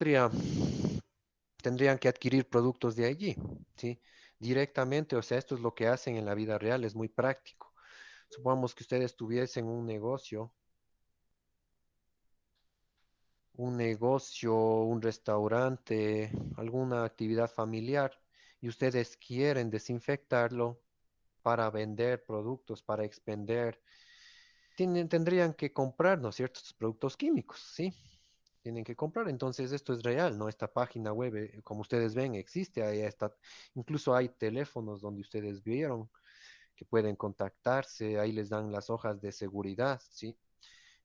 tendría- tendrían que adquirir productos de allí, ¿sí? Directamente, o sea, esto es lo que hacen en la vida real, es muy práctico. Supongamos que ustedes tuviesen un negocio, un restaurante, alguna actividad familiar, y ustedes quieren desinfectarlo para vender productos, para expender, tendrían que comprar, ¿no es cierto?, estos productos químicos, ¿sí? Tienen que comprar. Entonces, esto es real, ¿no? Esta página web, como ustedes ven, existe. Ahí está. Incluso hay teléfonos donde ustedes vieron que pueden contactarse. Ahí les dan las hojas de seguridad, ¿sí?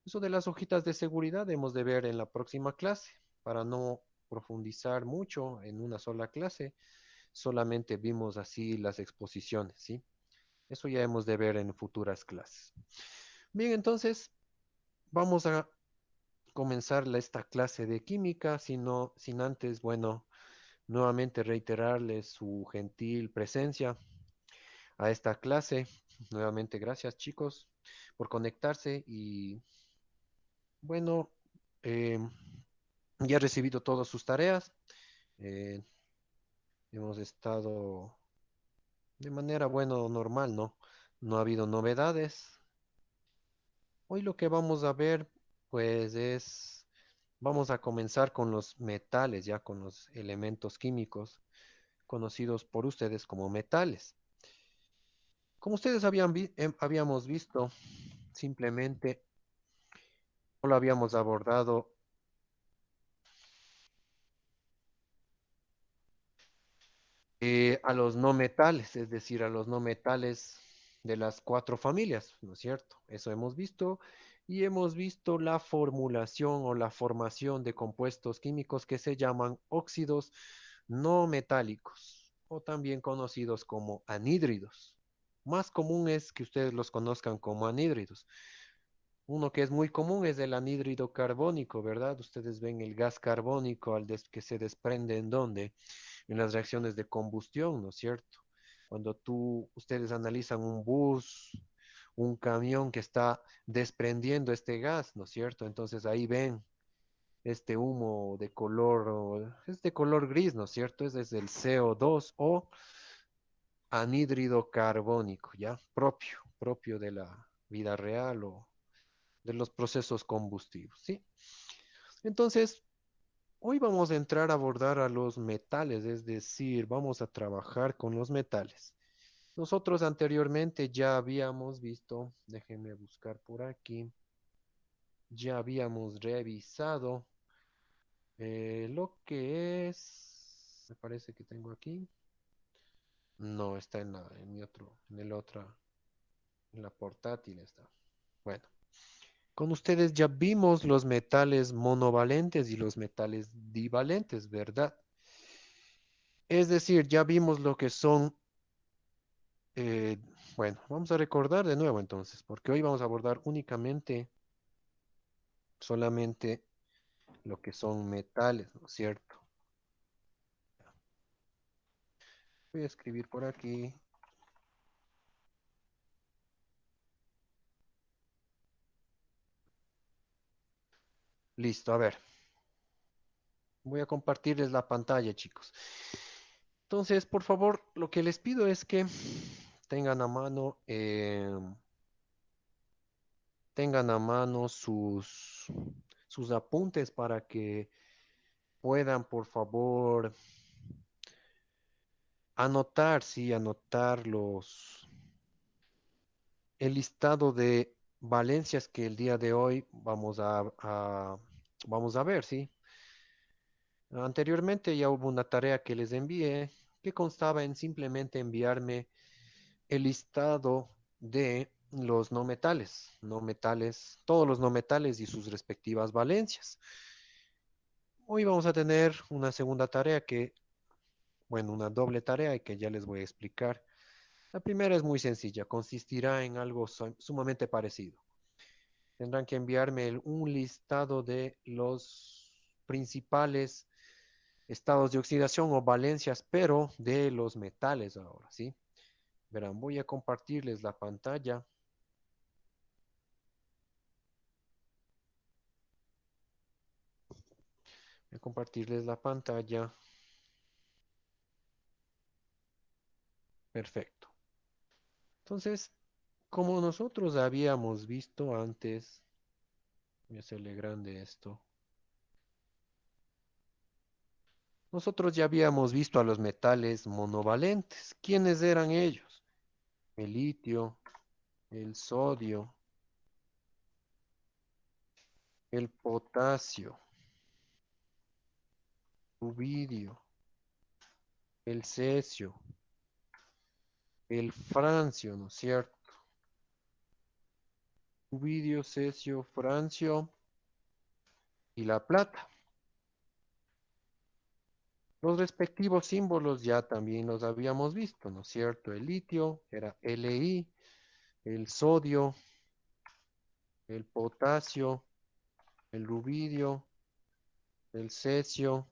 Eso de las hojitas de seguridad hemos de ver en la próxima clase para no profundizar mucho en una sola clase. Solamente vimos así las exposiciones, ¿sí? Eso ya hemos de ver en futuras clases. Bien, entonces vamos a comenzar esta clase de química, sin antes, bueno, nuevamente reiterarles su gentil presencia a esta clase. Nuevamente, gracias chicos por conectarse y bueno, eh, ya he recibido todas sus tareas. Eh, hemos estado de manera, bueno, normal, ¿no? No ha habido novedades. Hoy lo que vamos a ver, pues vamos a comenzar con los metales, ya con los elementos químicos conocidos por ustedes como metales. Como ustedes habíamos visto, simplemente solo habíamos abordado a los no metales, es decir, a los no metales de las cuatro familias, ¿no es cierto? Eso hemos visto y hemos visto la formulación o la formación de compuestos químicos que se llaman óxidos no metálicos o también conocidos como anhídridos. Más común es que ustedes los conozcan como anhídridos. Uno que es muy común es el anhídrido carbónico, ¿verdad? Ustedes ven el gas carbónico que se desprende en dónde? En las reacciones de combustión, ¿no es cierto? Cuando ustedes analizan un bus, un camión que está desprendiendo este gas, ¿no es cierto? Entonces ahí ven este humo de es de color gris, ¿no es cierto? Ese es el CO2 o anhídrido carbónico, ¿ya? Propio de la vida real o de los procesos combustivos, ¿sí? Entonces, hoy vamos a entrar a abordar a los metales, es decir, vamos a trabajar con los metales. Nosotros anteriormente ya habíamos visto, déjenme buscar por aquí, ya habíamos revisado lo que es, me parece que tengo aquí, no, está en mi otro, en el otro, en la portátil está. Bueno, con ustedes ya vimos los metales monovalentes y los metales divalentes, ¿verdad? Es decir, ya vimos lo que son, eh, bueno, vamos a recordar de nuevo entonces, porque hoy vamos a abordar únicamente, solamente lo que son metales, ¿no es cierto? Voy a escribir por aquí. Listo, a ver, voy a compartirles la pantalla, chicos. Entonces, por favor, lo que les pido es que tengan a mano, tengan a mano sus apuntes para que puedan, por favor, anotar, sí, anotar el listado de valencias que el día de hoy vamos a ver, ¿sí? Anteriormente ya hubo una tarea que les envié que constaba en simplemente enviarme el listado de los no metales, todos los no metales y sus respectivas valencias. Hoy vamos a tener una segunda tarea bueno, una doble tarea y que ya les voy a explicar. La primera es muy sencilla, consistirá en algo sumamente parecido. Tendrán que enviarme un listado de los principales estados de oxidación o valencias, pero de los metales ahora, ¿sí? Verán, voy a compartirles la pantalla. Voy a compartirles la pantalla. Perfecto. Entonces, como nosotros habíamos visto antes, voy a hacerle grande esto. Nosotros ya habíamos visto a los metales monovalentes. ¿Quiénes eran ellos? El litio, el sodio, el potasio, rubidio, el cesio, el francio, ¿no es cierto? Rubidio, cesio, francio y la plata. Los respectivos símbolos ya también los habíamos visto, ¿no es cierto? El litio era Li, el sodio, el potasio, el rubidio, el cesio,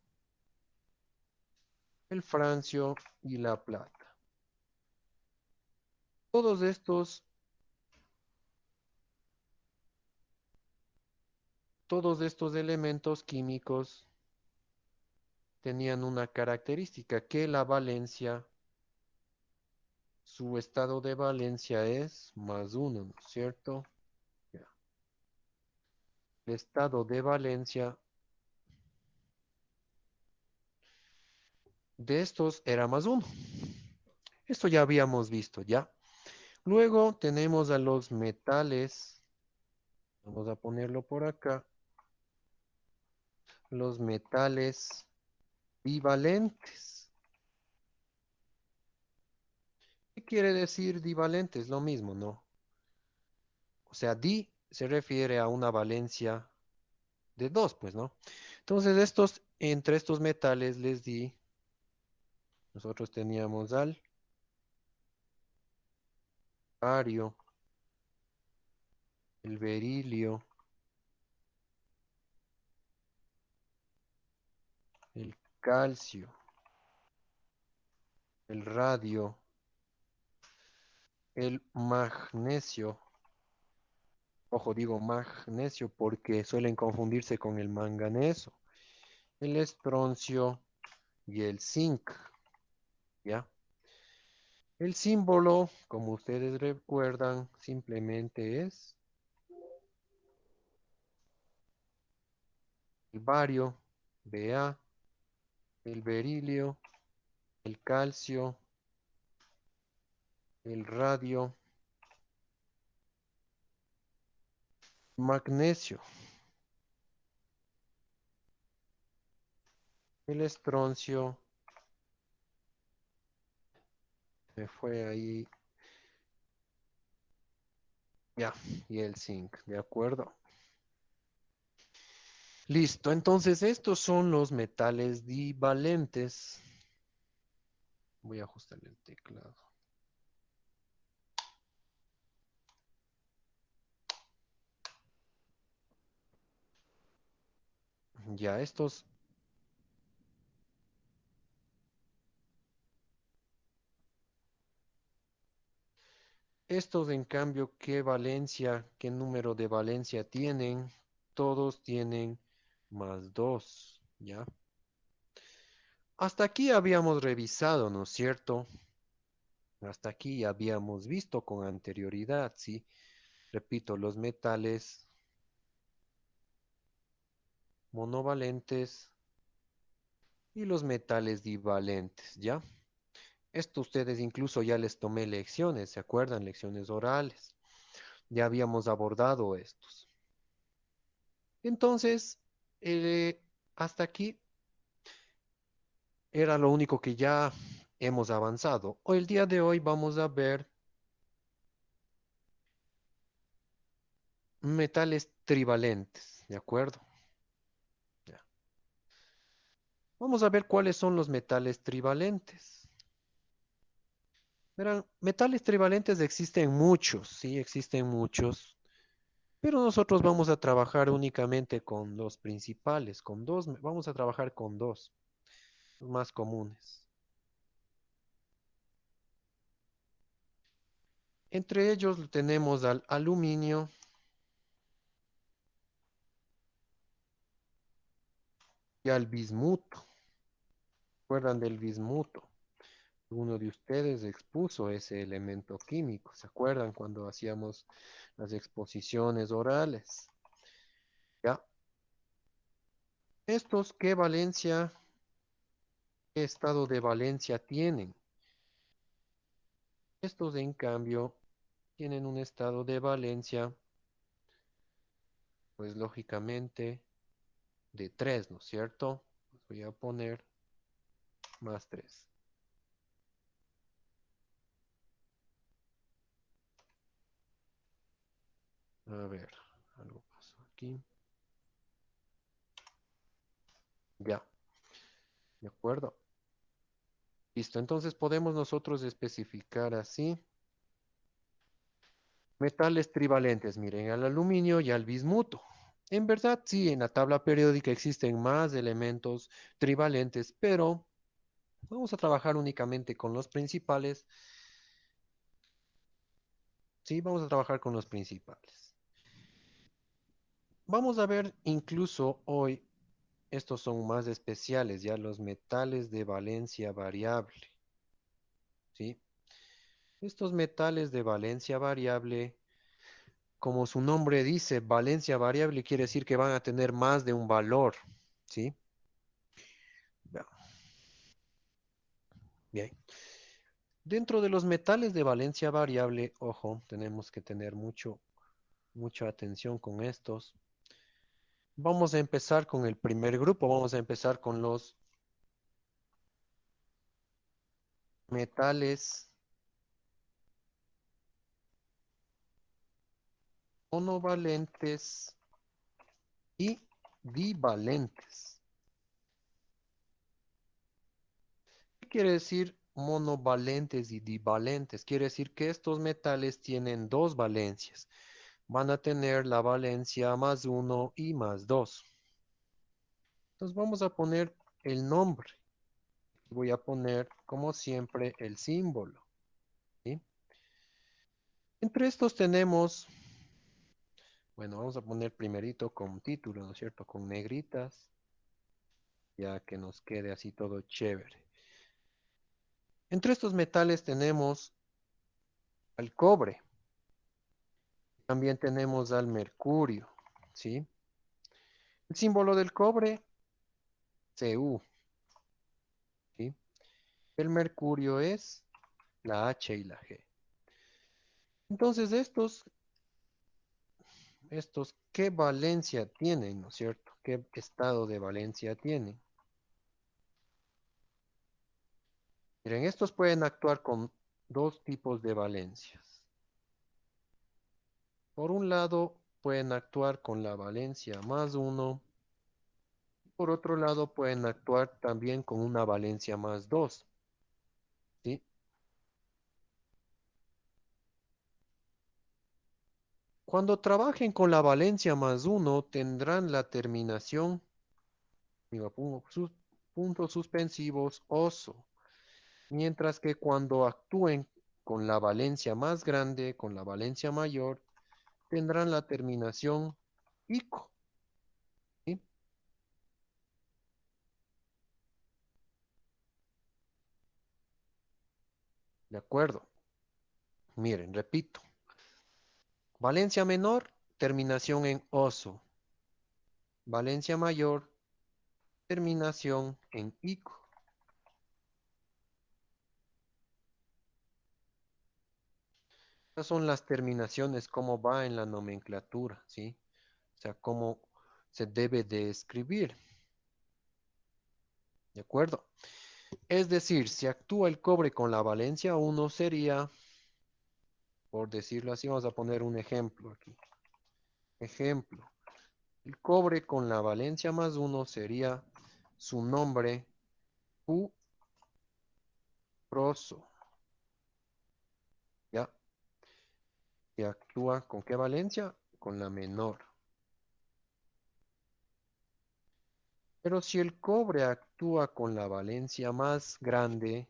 el francio y la plata. Todos estos, todos estos elementos químicos tenían una característica que la valencia, su estado de valencia es +1, ¿no es cierto? Ya. El estado de valencia de estos era +1. Esto ya habíamos visto, ¿ya? Luego tenemos a los metales. Vamos a ponerlo por acá. Los metales divalentes. ¿Qué quiere decir divalentes? Lo mismo, ¿no? O sea, di se refiere a una valencia de 2, pues, ¿no? Entonces, entre estos metales les di, nosotros teníamos al bario, el berilio, el calcio, el radio, el magnesio. Ojo, digo magnesio porque suelen confundirse con el manganeso, el estroncio y el zinc, ¿ya? El símbolo, como ustedes recuerdan, simplemente es el bario, Ba, el berilio, el calcio, el radio, magnesio, el estroncio, se fue ahí, ya, y el zinc, ¿de acuerdo? Listo, entonces estos son los metales divalentes. Voy a ajustar el teclado. Ya, estos en cambio, ¿qué valencia, qué número de valencia tienen? Todos tienen +2, ¿ya? Hasta aquí habíamos revisado, ¿no es cierto? Hasta aquí habíamos visto con anterioridad, ¿sí? Repito, los metales monovalentes y los metales divalentes, ¿ya? Esto ustedes incluso ya les tomé lecciones, ¿se acuerdan? Lecciones orales. Ya habíamos abordado estos. Entonces, hasta aquí era lo único que ya hemos avanzado. Hoy, el día de hoy, vamos a ver metales trivalentes, ¿de acuerdo? Ya. Vamos a ver cuáles son los metales trivalentes. Verán, metales trivalentes existen muchos, sí, existen muchos, pero nosotros vamos a trabajar únicamente con los principales, con dos, vamos a trabajar con dos, los más comunes. Entre ellos tenemos al aluminio, y al bismuto. ¿Recuerdan del bismuto? Uno de ustedes expuso ese elemento químico. ¿Se acuerdan cuando hacíamos las exposiciones orales? ¿Ya? ¿Estos qué valencia, qué estado de valencia tienen? Estos, en cambio, tienen un estado de valencia, pues lógicamente, de 3, ¿no es cierto? Voy a poner más 3. A ver, algo pasó aquí. Ya, de acuerdo. Listo, entonces podemos nosotros especificar así. Metales trivalentes, miren, al aluminio y al bismuto. En verdad, sí, en la tabla periódica existen más elementos trivalentes, pero vamos a trabajar únicamente con los principales. Sí, vamos a trabajar con los principales. Vamos a ver incluso hoy, estos son más especiales, ya los metales de valencia variable. ¿Sí? Estos metales de valencia variable, como su nombre dice, valencia variable quiere decir que van a tener más de un valor. ¿Sí? Ya, bien. Dentro de los metales de valencia variable, ojo, tenemos que tener mucha atención con estos. Vamos a empezar con el primer grupo, vamos a empezar con los metales monovalentes y divalentes. ¿Qué quiere decir monovalentes y divalentes? Quiere decir que estos metales tienen dos valencias. Van a tener la valencia más 1 y más 2. Entonces vamos a poner el nombre. Voy a poner, como siempre, el símbolo. ¿Sí? Entre estos tenemos, bueno, vamos a poner primerito con título, ¿no es cierto? Con negritas, ya que nos quede así todo chévere. Entre estos metales tenemos al cobre, también tenemos al mercurio, ¿sí? El símbolo del cobre, Cu, ¿sí? El mercurio es la H y la G. Entonces estos, ¿qué valencia tienen, no es cierto? ¿Qué estado de valencia tienen? Miren, estos pueden actuar con dos tipos de valencias. Por un lado, pueden actuar con la valencia más 1. Por otro lado, pueden actuar también con una valencia más 2. ¿Sí? Cuando trabajen con la valencia más 1, tendrán la terminación, digo, puntos suspensivos, oso. Mientras que cuando actúen con la valencia más grande, con la valencia mayor, tendrán la terminación ico. ¿Sí? De acuerdo. Miren, repito. Valencia menor, terminación en oso. Valencia mayor, terminación en ico. Estas son las terminaciones, cómo va en la nomenclatura, ¿sí? O sea, cómo se debe de escribir. ¿De acuerdo? Es decir, si actúa el cobre con la valencia 1 sería, por decirlo así, vamos a poner un ejemplo aquí. Ejemplo, el cobre con la valencia más 1 sería su nombre cuproso. ¿Ya? Y actúa con qué valencia? Con la menor. Pero si el cobre actúa con la valencia más grande,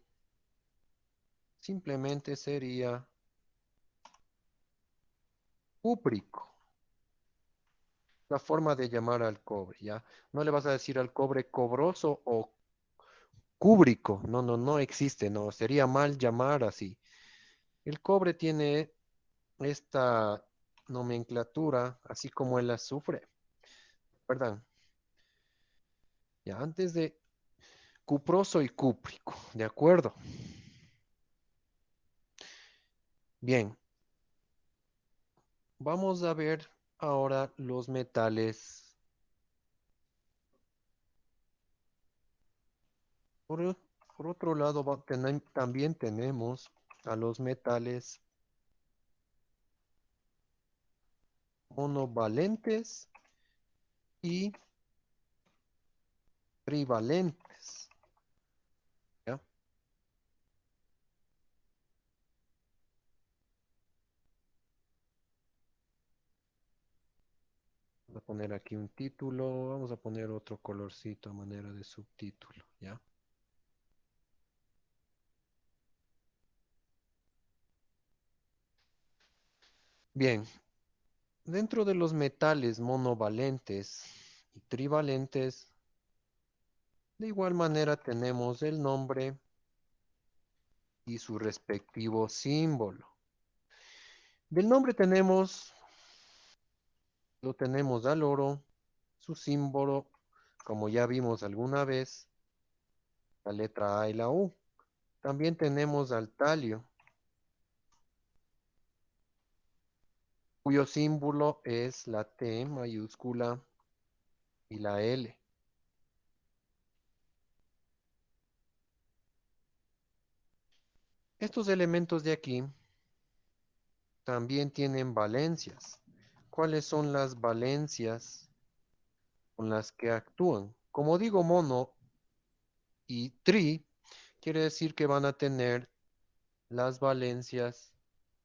simplemente sería cúprico. la forma de llamar al cobre, ¿ya? No le vas a decir al cobre cobroso o cúbrico. No, no, no existe, no. Sería mal llamar así. El cobre tiene esta nomenclatura, así como el azufre, ¿verdad? Ya, antes de cuproso y cúprico, ¿de acuerdo? Bien, vamos a ver ahora los metales. Por, o- por otro lado, también tenemos a los metales monovalentes y trivalentes, ¿ya? Voy a poner aquí un título, vamos a poner otro colorcito a manera de subtítulo, ¿ya? Bien, dentro de los metales monovalentes y trivalentes, de igual manera tenemos el nombre y su respectivo símbolo. Del nombre lo tenemos al oro, su símbolo, como ya vimos alguna vez, la letra A y la U. También tenemos al talio, cuyo símbolo es la T mayúscula y la L. Estos elementos de aquí también tienen valencias. ¿Cuáles son las valencias con las que actúan? Como digo mono y tri, quiere decir que van a tener las valencias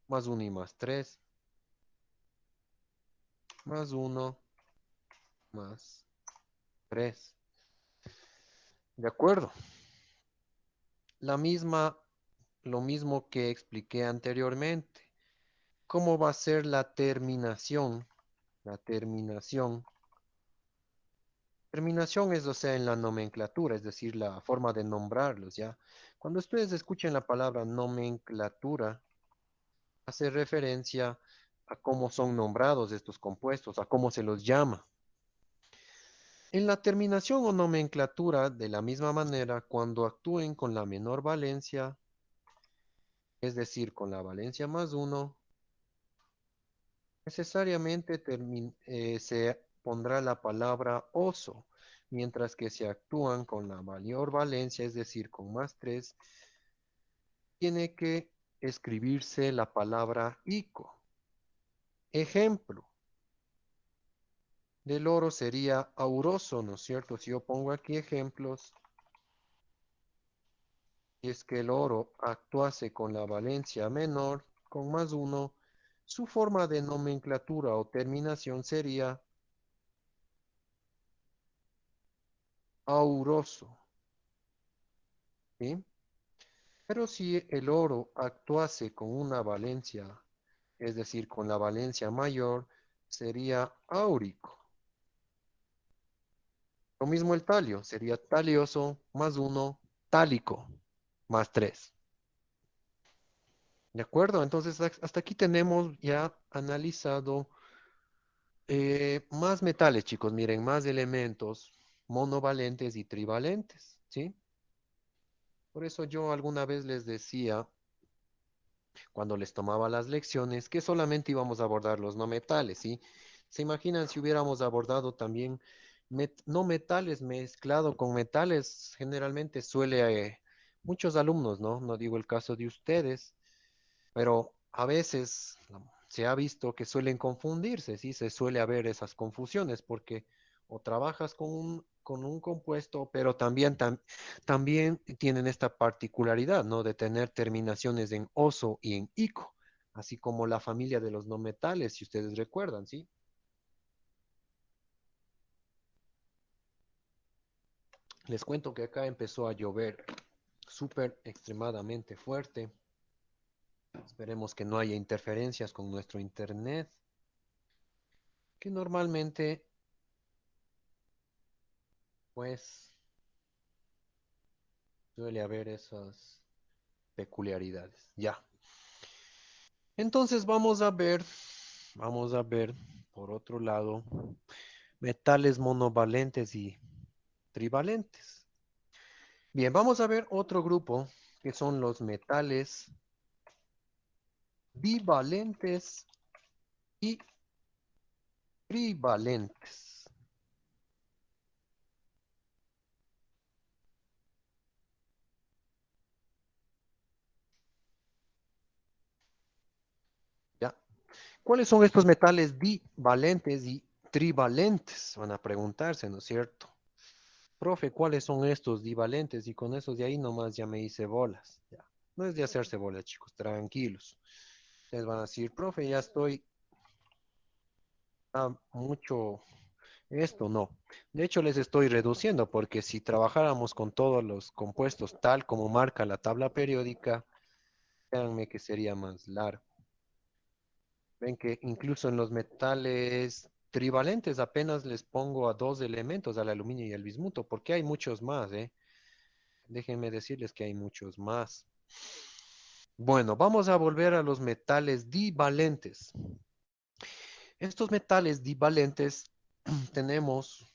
más uno y más 3, más uno más 3. ¿De acuerdo? La misma, lo mismo que expliqué anteriormente. ¿Cómo va a ser la terminación? La terminación. Terminación es, o sea, en la nomenclatura, es decir, la forma de nombrarlos, ¿ya? Cuando ustedes escuchen la palabra nomenclatura, hace referencia a cómo son nombrados estos compuestos, a cómo se los llama. En la terminación o nomenclatura, de la misma manera, cuando actúen con la menor valencia, es decir, con la valencia más uno, necesariamente se pondrá la palabra oso, mientras que si actúan con la mayor valencia, es decir, con más 3, tiene que escribirse la palabra ico. Ejemplo del oro sería auroso, ¿no es cierto? Si yo pongo aquí ejemplos, y es que el oro actuase con la valencia menor, con más uno, su forma de nomenclatura o terminación sería auroso, ¿sí? Pero si el oro actuase con una valencia, es decir, con la valencia mayor, sería áurico. Lo mismo el talio, sería talioso más uno, tálico más 3. ¿De acuerdo? Entonces, hasta aquí tenemos ya analizado más metales, chicos. Miren, más elementos monovalentes y trivalentes, ¿sí? Por eso yo alguna vez les decía, cuando les tomaba las lecciones, que solamente íbamos a abordar los no metales, ¿sí? ¿Se imaginan si hubiéramos abordado también no metales mezclado con metales? Generalmente suele, muchos alumnos, ¿no? No digo el caso de ustedes, pero a veces se ha visto que suelen confundirse, ¿sí? Se suele haber esas confusiones porque o trabajas con un compuesto, pero también tienen esta particularidad, ¿no? De tener terminaciones en oso y en ico, así como la familia de los no metales, si ustedes recuerdan, ¿sí? Les cuento que acá empezó a llover súper extremadamente fuerte. Esperemos que no haya interferencias con nuestro internet, que normalmente pues suele haber esas peculiaridades. Ya. Entonces vamos a ver, por otro lado, metales monovalentes y trivalentes. Bien, vamos a ver otro grupo que son los metales bivalentes y trivalentes. ¿Ya? ¿Cuáles son estos metales divalentes y trivalentes? Van a preguntarse, ¿no es cierto? Profe, ¿cuáles son estos divalentes? Y con esos de ahí nomás ya me hice bolas. Ya. No es de hacerse bolas, chicos, tranquilos. Ustedes van a decir, profe, ya estoy a mucho esto, no. De hecho, les estoy reduciendo porque si trabajáramos con todos los compuestos tal como marca la tabla periódica, créanme que sería más largo. Ven que incluso en los metales trivalentes apenas les pongo a dos elementos, al aluminio y al bismuto, porque hay muchos más, ¿eh? Déjenme decirles que hay muchos más. Bueno, vamos a volver a los metales divalentes. Estos metales divalentes tenemos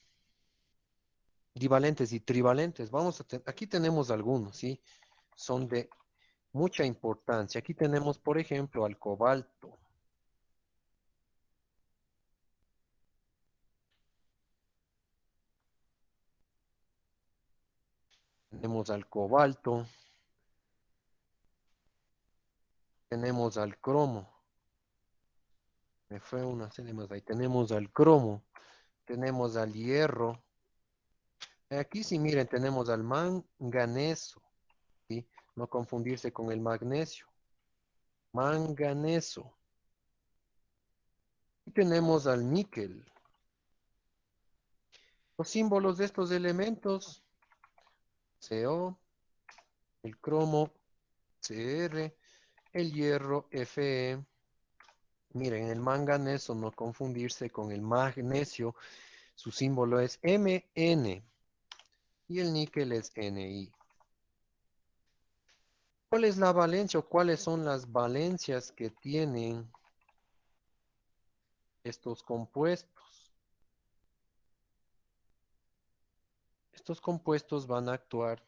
divalentes y trivalentes. Aquí tenemos algunos, ¿sí? Son de mucha importancia. Aquí tenemos, por ejemplo, al cobalto. Tenemos al cobalto, tenemos al cromo. Me fue una serie más ahí. Tenemos al cromo, tenemos al hierro. Aquí sí, miren, tenemos al manganeso, ¿sí? No confundirse con el magnesio. Manganeso. Y tenemos al níquel. Los símbolos de estos elementos, CO, el cromo, Cr, el hierro, Fe. Miren, el manganeso, no confundirse con el magnesio, su símbolo es Mn y el níquel es Ni. ¿Cuál es la valencia o cuáles son las valencias que tienen estos compuestos? Estos compuestos van a actuar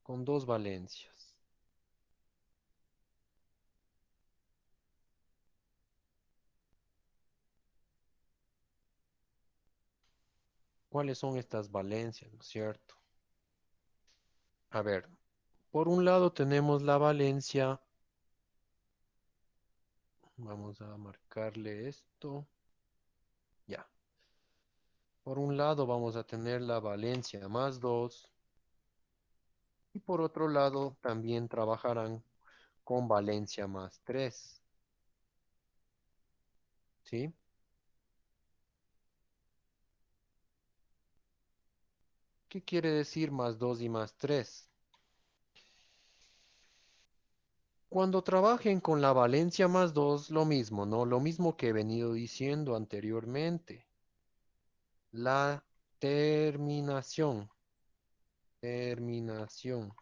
con dos valencias. ¿Cuáles son estas valencias, no es cierto? A ver, por un lado tenemos la valencia, vamos a marcarle esto, ya. Por un lado vamos a tener la valencia más 2 y por otro lado también trabajarán con valencia más 3, ¿sí? ¿Qué quiere decir más 2 y más 3? Cuando trabajen con la valencia más 2, lo mismo, ¿no? Lo mismo que he venido diciendo anteriormente. La terminación, terminación,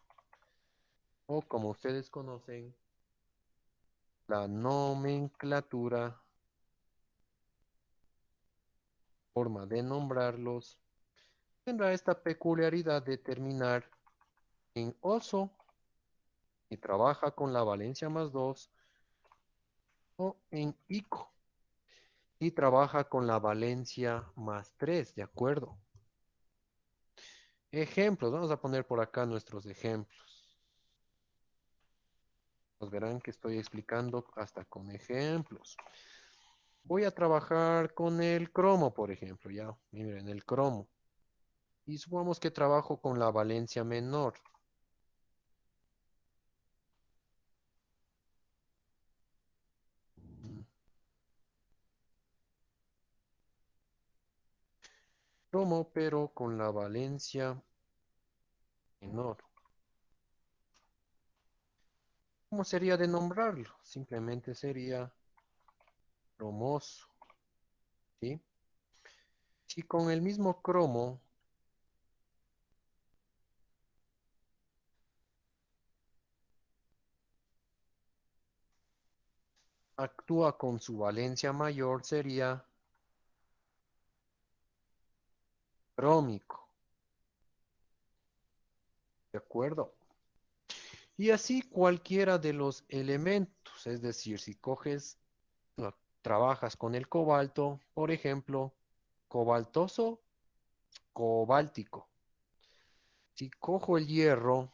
o como ustedes conocen, la nomenclatura, forma de nombrarlos, tendrá esta peculiaridad de terminar en oso y trabaja con la valencia más 2 o en ico y trabaja con la valencia más 3, ¿de acuerdo? Ejemplos, vamos a poner por acá nuestros ejemplos. Pues verán que estoy explicando hasta con ejemplos. Voy a trabajar con el cromo, por ejemplo, ya, miren, el cromo. Y supongamos que trabajo con la valencia menor. Cromo, pero con la valencia menor. ¿Cómo sería de nombrarlo? Simplemente sería cromoso, ¿sí? Si con el mismo cromo actúa con su valencia mayor sería brómico, ¿de acuerdo? Y así cualquiera de los elementos, es decir, si coges, no, trabajas con el cobalto, por ejemplo, cobaltoso, cobáltico. Si cojo el hierro,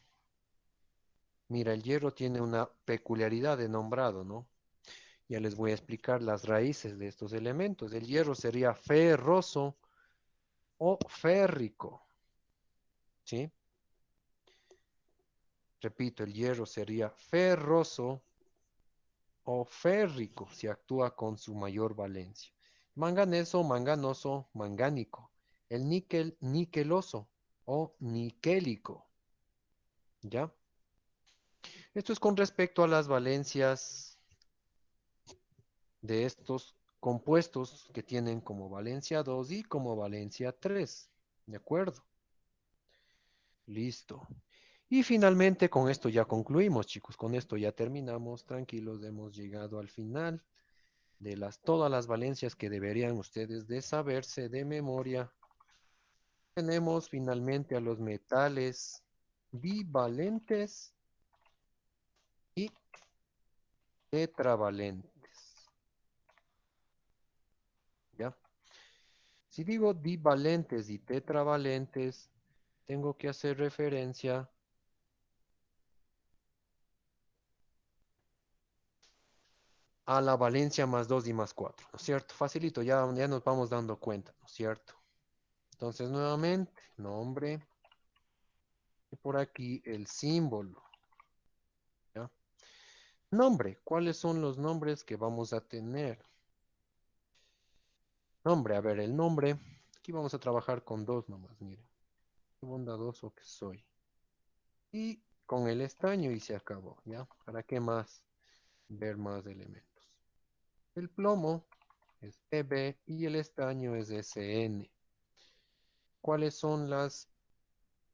mira, el hierro tiene una peculiaridad de nombrado, ¿no? Ya les voy a explicar las raíces de estos elementos. El hierro sería ferroso o férrico, ¿sí? Repito, el hierro sería ferroso o férrico si actúa con su mayor valencia. Manganeso, manganoso, mangánico. El níquel, niqueloso o niquélico, ¿ya? Esto es con respecto a las valencias de estos compuestos que tienen como valencia 2 y como valencia 3. ¿De acuerdo? Listo. Y finalmente con esto ya concluimos, chicos. Con esto ya terminamos. Tranquilos, hemos llegado al final de todas las valencias que deberían ustedes de saberse de memoria. Tenemos finalmente a los metales bivalentes y tetravalentes. ¿Ya? Si digo divalentes y tetravalentes, tengo que hacer referencia a la valencia más 2 y más 4, ¿no es cierto? Facilito, ya nos vamos dando cuenta, ¿no es cierto? Entonces, nuevamente, nombre, y por aquí el símbolo, ¿ya? Nombre, ¿cuáles son los nombres que vamos a tener? Nombre, a ver, el nombre, aquí vamos a trabajar con dos nomás, miren, qué bondadoso que soy. Y con el estaño y se acabó, ¿ya? ¿Para qué más ver más elementos? El plomo es EB y el estaño es SN. ¿Cuáles son las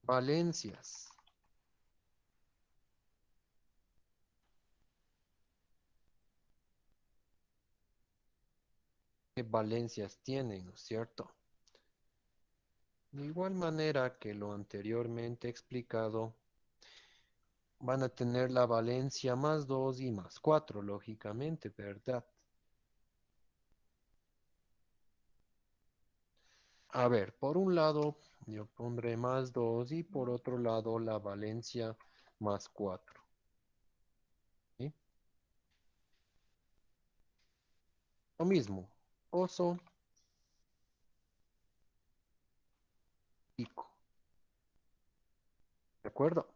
valencias? ¿Qué valencias tienen, no es cierto? De igual manera que lo anteriormente explicado, van a tener la valencia más 2 y más 4, lógicamente, ¿verdad? A ver, por un lado yo pondré más 2 y por otro lado la valencia más 4. ¿Sí? Lo mismo, oso, pico. ¿De acuerdo?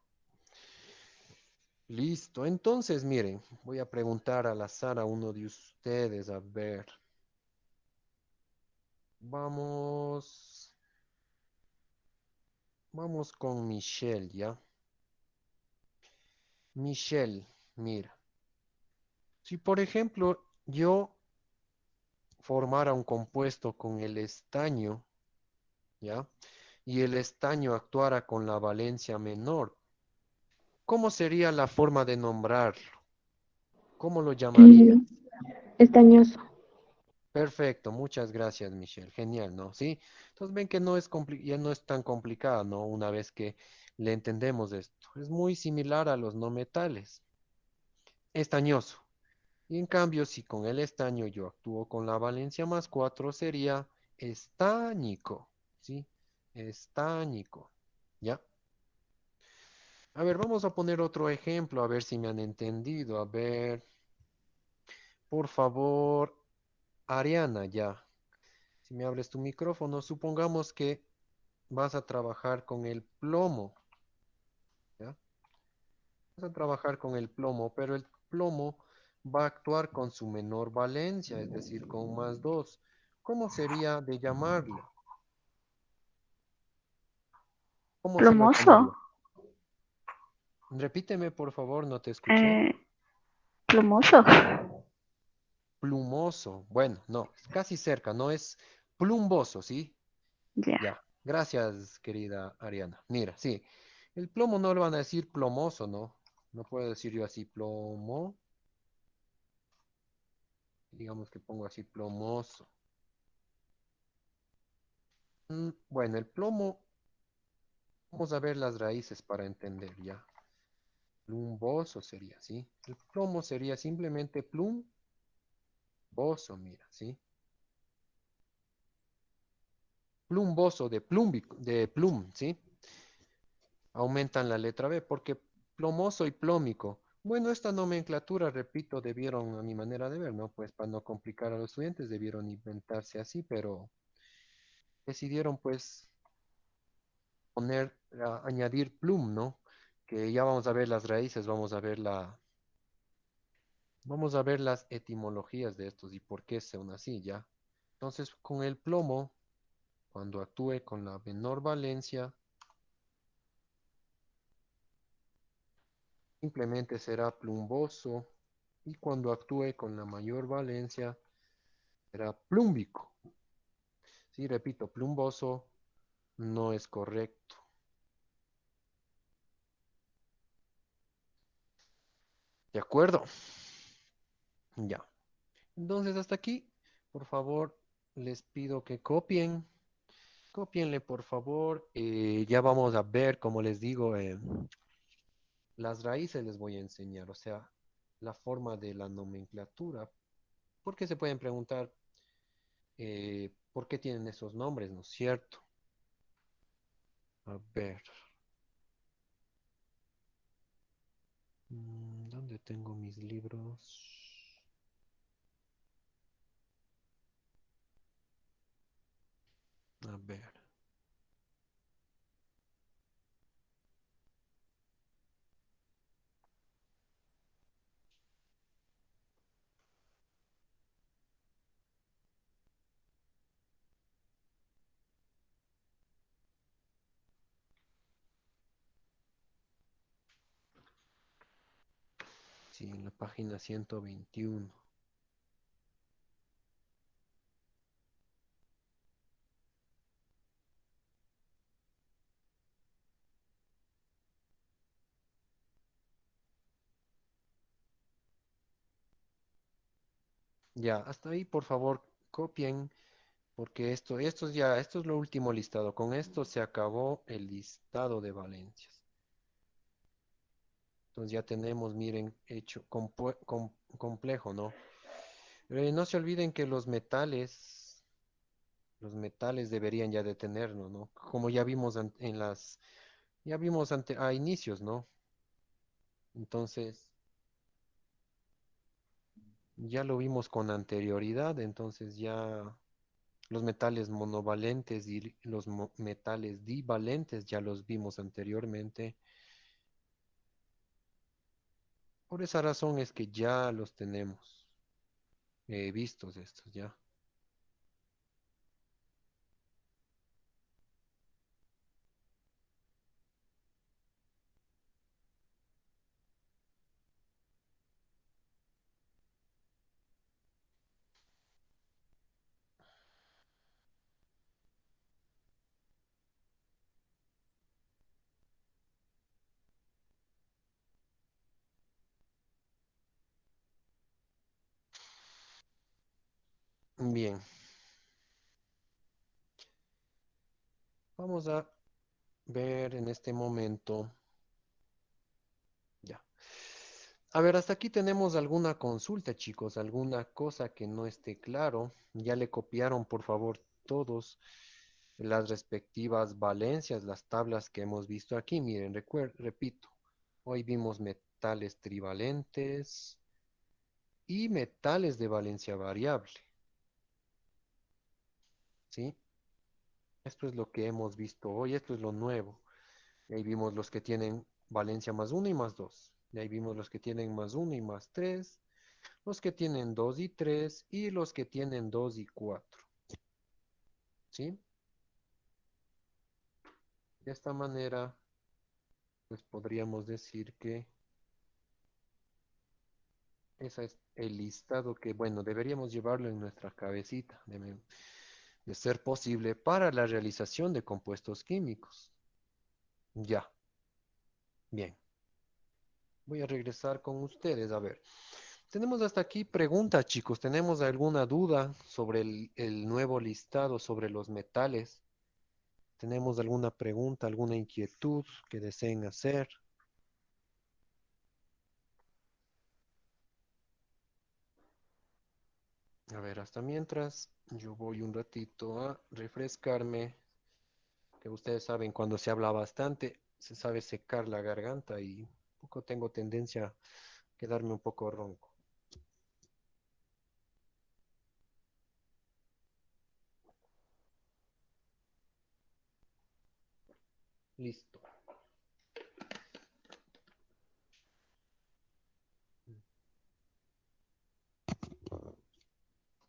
Listo. Entonces, miren, voy a preguntar al azar a uno de ustedes, a ver. Vamos, vamos con Michelle, ¿ya? Michelle, mira, si por ejemplo yo formara un compuesto con el estaño, ¿ya? Y el estaño actuara con la valencia menor, ¿cómo sería la forma de nombrarlo? ¿Cómo lo llamaría? Mm, estañoso. Perfecto, muchas gracias, Michelle. Genial, ¿no? Sí. Entonces ven que no es ya no es tan complicado, ¿no? Una vez que le entendemos esto. Es muy similar a los no metales. Estañoso. Y en cambio, si con el estaño yo actúo con la valencia más 4 sería estáñico, ¿sí? Estáñico, ¿ya? A ver, vamos a poner otro ejemplo, a ver si me han entendido. A ver, por favor, Ariana, ya. Si me abres tu micrófono, supongamos que vas a trabajar con el plomo, ¿ya? Vas a trabajar con el plomo, pero el plomo va a actuar con su menor valencia, es decir, con más 2. ¿Cómo sería de llamarlo? ¿Cómo se lo Plumoso. llamaría? Repíteme, por favor, no te escuché. Eh, plumoso. Plumoso. Bueno, no, casi cerca, no es plumboso, ¿sí? Ya. Ya. Gracias, querida Ariana. Mira, sí, el plomo no le van a decir plomoso, ¿no? No puedo decir yo así, plomo. Digamos que pongo así plomoso. Bueno, el plomo, vamos a ver las raíces para entender ya. Plumboso sería, ¿sí? El plomo sería simplemente plumboso, mira, ¿sí? Plumboso de plum, ¿sí? Aumentan la letra B porque plomoso y plómico. Bueno, esta nomenclatura, repito, debieron, a mi manera de ver, ¿no? Pues para no complicar a los estudiantes, debieron inventarse así, pero decidieron pues poner, añadir plum, ¿no? Que ya vamos a ver las raíces, vamos a ver las etimologías de estos y por qué son así, ¿ya? Entonces, con el plomo, cuando actúe con la menor valencia, simplemente será plumboso y cuando actúe con la mayor valencia, será plúmbico. Sí, repito, plumboso no es correcto. ¿De acuerdo? Ya. Entonces, hasta aquí, por favor, les pido que copien. Cópienle, por favor. Ya vamos a ver, como les digo, las raíces les voy a enseñar, o sea, la forma de la nomenclatura. Porque se pueden preguntar por qué tienen esos nombres, ¿no es cierto? A ver. ¿Dónde tengo mis libros? A ver. Sí, en la página 121. Ya, hasta ahí, por favor, copien, porque esto es lo último listado. Con esto se acabó el listado de valencias. Entonces ya tenemos, miren, hecho complejo, ¿no? No se olviden que los metales deberían ya detenernos, ¿no? Como ya vimos ya vimos a inicios, ¿no? Entonces, ya lo vimos con anterioridad, entonces ya los metales monovalentes y los metales divalentes ya los vimos anteriormente. Por esa razón es que ya los tenemos vistos estos, ya. Bien, vamos a ver en este momento, ya. A ver, hasta aquí tenemos alguna consulta, chicos, alguna cosa que no esté claro. Ya le copiaron, por favor, todos las respectivas valencias, las tablas que hemos visto aquí. Miren, repito, hoy vimos metales trivalentes y metales de valencia variable, ¿sí? Esto es lo que hemos visto hoy, esto es lo nuevo. Y ahí vimos los que tienen valencia más uno y más 2. Y ahí vimos los que tienen más uno y más 3, los que tienen 2 y 3 y los que tienen 2 y 4, ¿sí? De esta manera, pues podríamos decir que ese es el listado que, bueno, deberíamos llevarlo en nuestra cabecita, de ser posible para la realización de compuestos químicos. Ya, bien. Voy a regresar con ustedes, a ver. Tenemos hasta aquí preguntas, chicos. ¿Tenemos alguna duda sobre el nuevo listado sobre los metales? ¿Tenemos alguna pregunta, alguna inquietud que deseen hacer? A ver, hasta mientras yo voy un ratito a refrescarme, que ustedes saben, cuando se habla bastante, se sabe secar la garganta y un poco tengo tendencia a quedarme un poco ronco. Listo.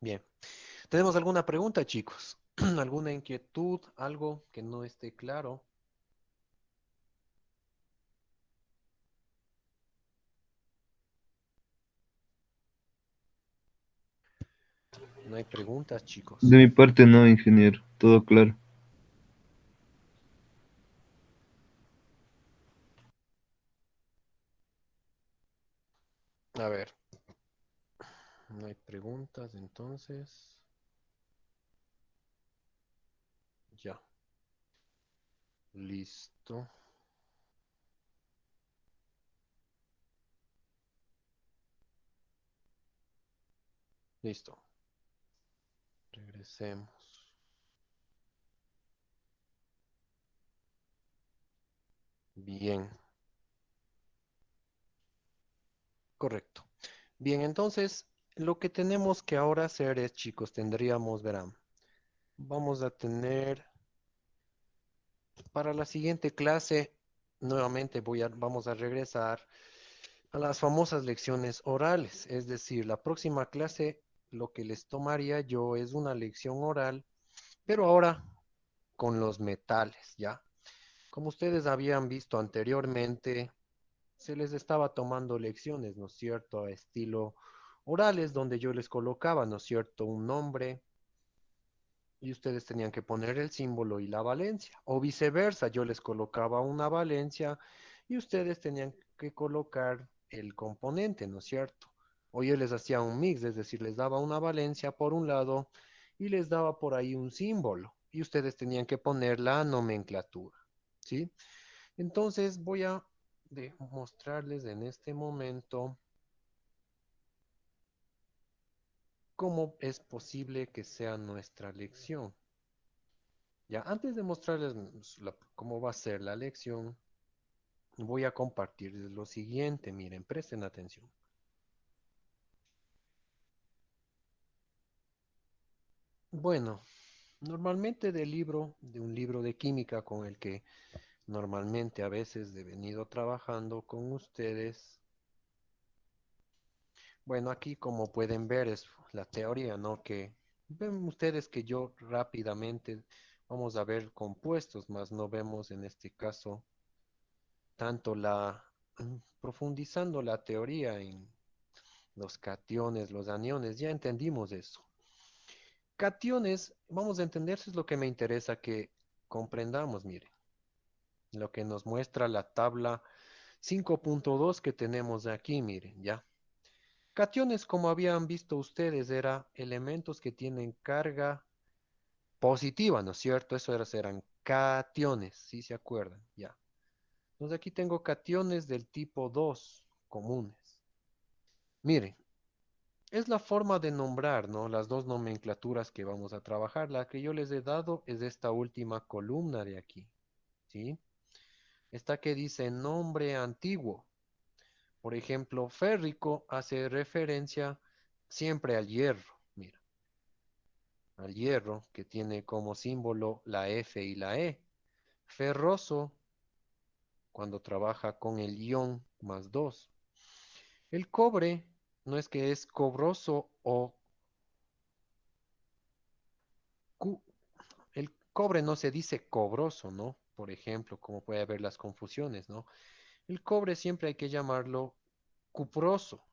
Bien. ¿Tenemos alguna pregunta, chicos? ¿Alguna inquietud? ¿Algo que no esté claro? No hay preguntas, De chicos. mi parte no, ingeniero, todo claro. A ver, no hay preguntas, entonces. Ya. Listo. Listo. Regresemos. Bien. Correcto. Bien, entonces, lo que tenemos que ahora hacer es, chicos, tendríamos, verán, vamos a tener para la siguiente clase, nuevamente vamos a regresar a las famosas lecciones orales. Es decir, la próxima clase, lo que les tomaría yo es una lección oral, pero ahora con los metales, ¿ya? Como ustedes habían visto anteriormente, se les estaba tomando lecciones, ¿no es cierto?, a estilo orales, donde yo les colocaba, ¿no es cierto?, un nombre y ustedes tenían que poner el símbolo y la valencia. O viceversa, yo les colocaba una valencia y ustedes tenían que colocar el componente, ¿no es cierto? O yo les hacía un mix, es decir, les daba una valencia por un lado y les daba por ahí un símbolo y ustedes tenían que poner la nomenclatura, ¿sí? Entonces voy a mostrarles en este momento cómo es posible que sea nuestra lección. Ya, antes de mostrarles cómo va a ser la lección, voy a compartirles lo siguiente. Miren, presten atención. Bueno, normalmente de un libro de química con el que normalmente a veces he venido trabajando con ustedes. Bueno, aquí como pueden ver es la teoría, ¿no? Que ven ustedes que yo rápidamente vamos a ver compuestos, más no vemos en este caso tanto profundizando la teoría en los cationes, los aniones, ya entendimos eso. Cationes, vamos a entender, eso es lo que me interesa que comprendamos, miren, lo que nos muestra la tabla 5.2 que tenemos aquí, miren, ya. Cationes, como habían visto ustedes, eran elementos que tienen carga positiva, ¿no es cierto? Eran cationes, si se acuerdan, ya. Entonces aquí tengo cationes del tipo 2 comunes. Miren, es la forma de nombrar, ¿no? Las dos nomenclaturas que vamos a trabajar. La que yo les he dado es esta última columna de aquí, ¿sí? Esta que dice nombre antiguo. Por ejemplo, férrico hace referencia siempre al hierro, mira, al hierro que tiene como símbolo la F y la E. Ferroso cuando trabaja con el ion más 2. El cobre no es que es cobroso o el cobre no se dice cobroso, ¿no? Por ejemplo, como puede haber las confusiones, ¿no? El cobre siempre hay que llamarlo cuproso,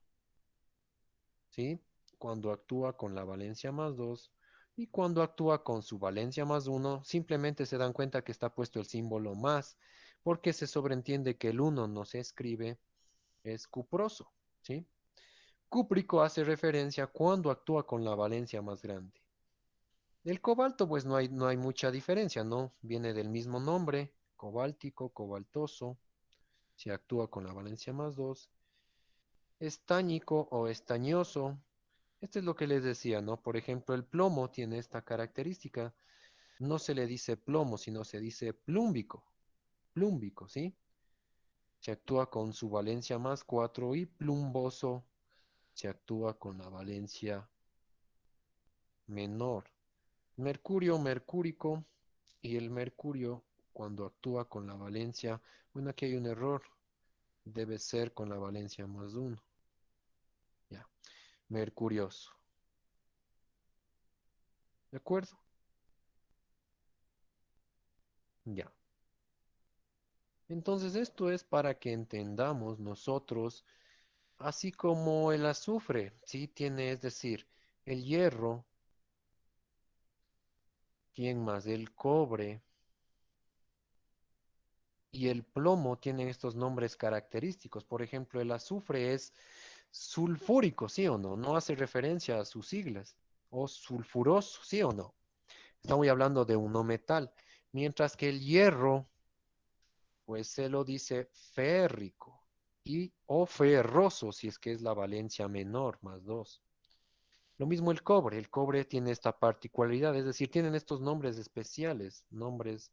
¿sí? Cuando actúa con la valencia más 2 y cuando actúa con su valencia más 1, simplemente se dan cuenta que está puesto el símbolo más, porque se sobreentiende que el uno no se escribe, es cuproso, ¿sí? Cúprico hace referencia cuando actúa con la valencia más grande. El cobalto, pues no hay mucha diferencia, ¿no? Viene del mismo nombre, cobáltico, cobaltoso, se actúa con la valencia más 2. Estáñico o estañoso, esto es lo que les decía, ¿no? Por ejemplo, el plomo tiene esta característica, no se le dice plomo, sino se dice plúmbico, ¿sí? Se actúa con su valencia más 4 y plumboso se actúa con la valencia menor. Mercurio, mercúrico, y el mercurio cuando actúa con la valencia, bueno, aquí hay un error, debe ser con la valencia más 1. Ya, mercurioso. ¿De acuerdo? Ya. Entonces esto es para que entendamos nosotros, así como el azufre, ¿sí? Tiene, es decir, el hierro, ¿quién más? El cobre y el plomo tienen estos nombres característicos. Por ejemplo, el azufre es sulfúrico, ¿sí o no? No hace referencia a sus siglas. O sulfuroso, ¿sí o no? Estamos hablando de un no metal. Mientras que el hierro, pues se lo dice férrico y o ferroso, si es que es la valencia menor, más 2. Lo mismo el cobre tiene esta particularidad, es decir, tienen estos nombres especiales, nombres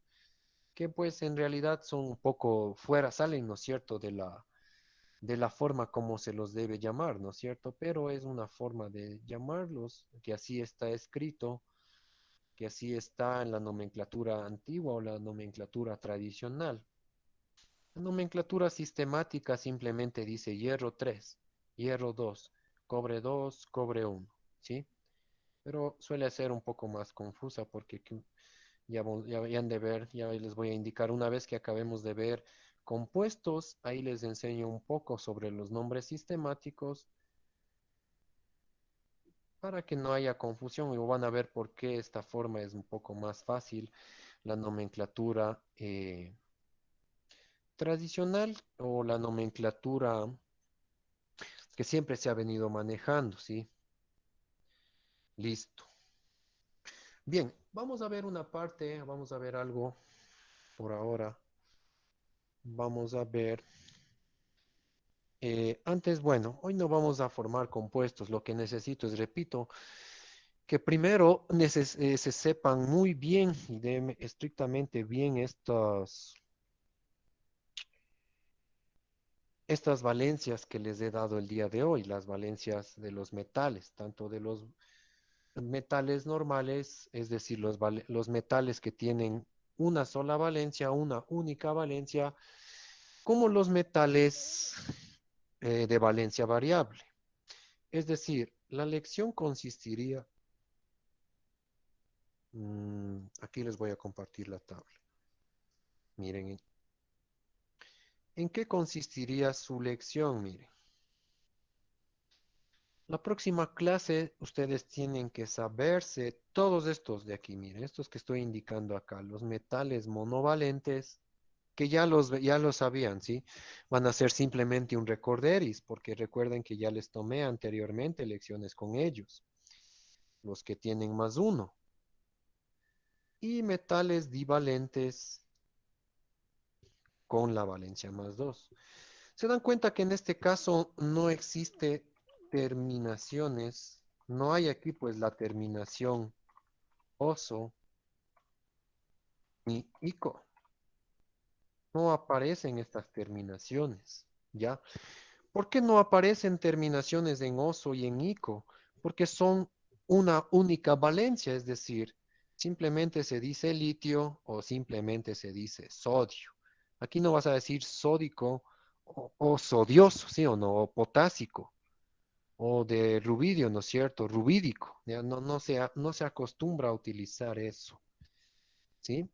que pues en realidad son un poco fuera, salen, ¿no es cierto?, de la forma como se los debe llamar, ¿no es cierto? Pero es una forma de llamarlos, que así está escrito, que así está en la nomenclatura antigua o la nomenclatura tradicional. La nomenclatura sistemática simplemente dice hierro 3, hierro 2, cobre 2, cobre 1, ¿sí? Pero suele ser un poco más confusa porque ya han de ver, ya les voy a indicar una vez que acabemos de ver compuestos, ahí les enseño un poco sobre los nombres sistemáticos para que no haya confusión y van a ver por qué esta forma es un poco más fácil, la nomenclatura tradicional o la nomenclatura que siempre se ha venido manejando, ¿sí? Listo. Bien, vamos a ver una parte, vamos a ver algo por ahora. Vamos a ver. Antes, bueno, hoy no vamos a formar compuestos. Lo que necesito es, repito, que primero se sepan muy bien y estrictamente bien estas valencias que les he dado el día de hoy, las valencias de los metales, tanto de los metales normales, es decir, los metales que tienen una sola valencia, una única valencia, como los metales de valencia variable. Es decir, la lección consistiría, aquí les voy a compartir la tabla. Miren, ¿en qué consistiría su lección? Miren, la próxima clase ustedes tienen que saberse todos estos de aquí, miren, estos que estoy indicando acá, los metales monovalentes, que ya los sabían, ¿sí? Van a ser simplemente un recorderis, porque recuerden que ya les tomé anteriormente lecciones con ellos, los que tienen más uno. Y metales divalentes con la valencia más 2. Se dan cuenta que en este caso no existe terminaciones, no hay aquí pues la terminación oso ni ico. No aparecen estas terminaciones, ¿ya? ¿Por qué no aparecen terminaciones en oso y en ico? Porque son una única valencia, es decir, simplemente se dice litio o simplemente se dice sodio. Aquí no vas a decir sódico o sodioso, ¿sí o no? O potásico o de rubidio, ¿no es cierto? Rubídico. Ya no se acostumbra a utilizar eso, ¿sí?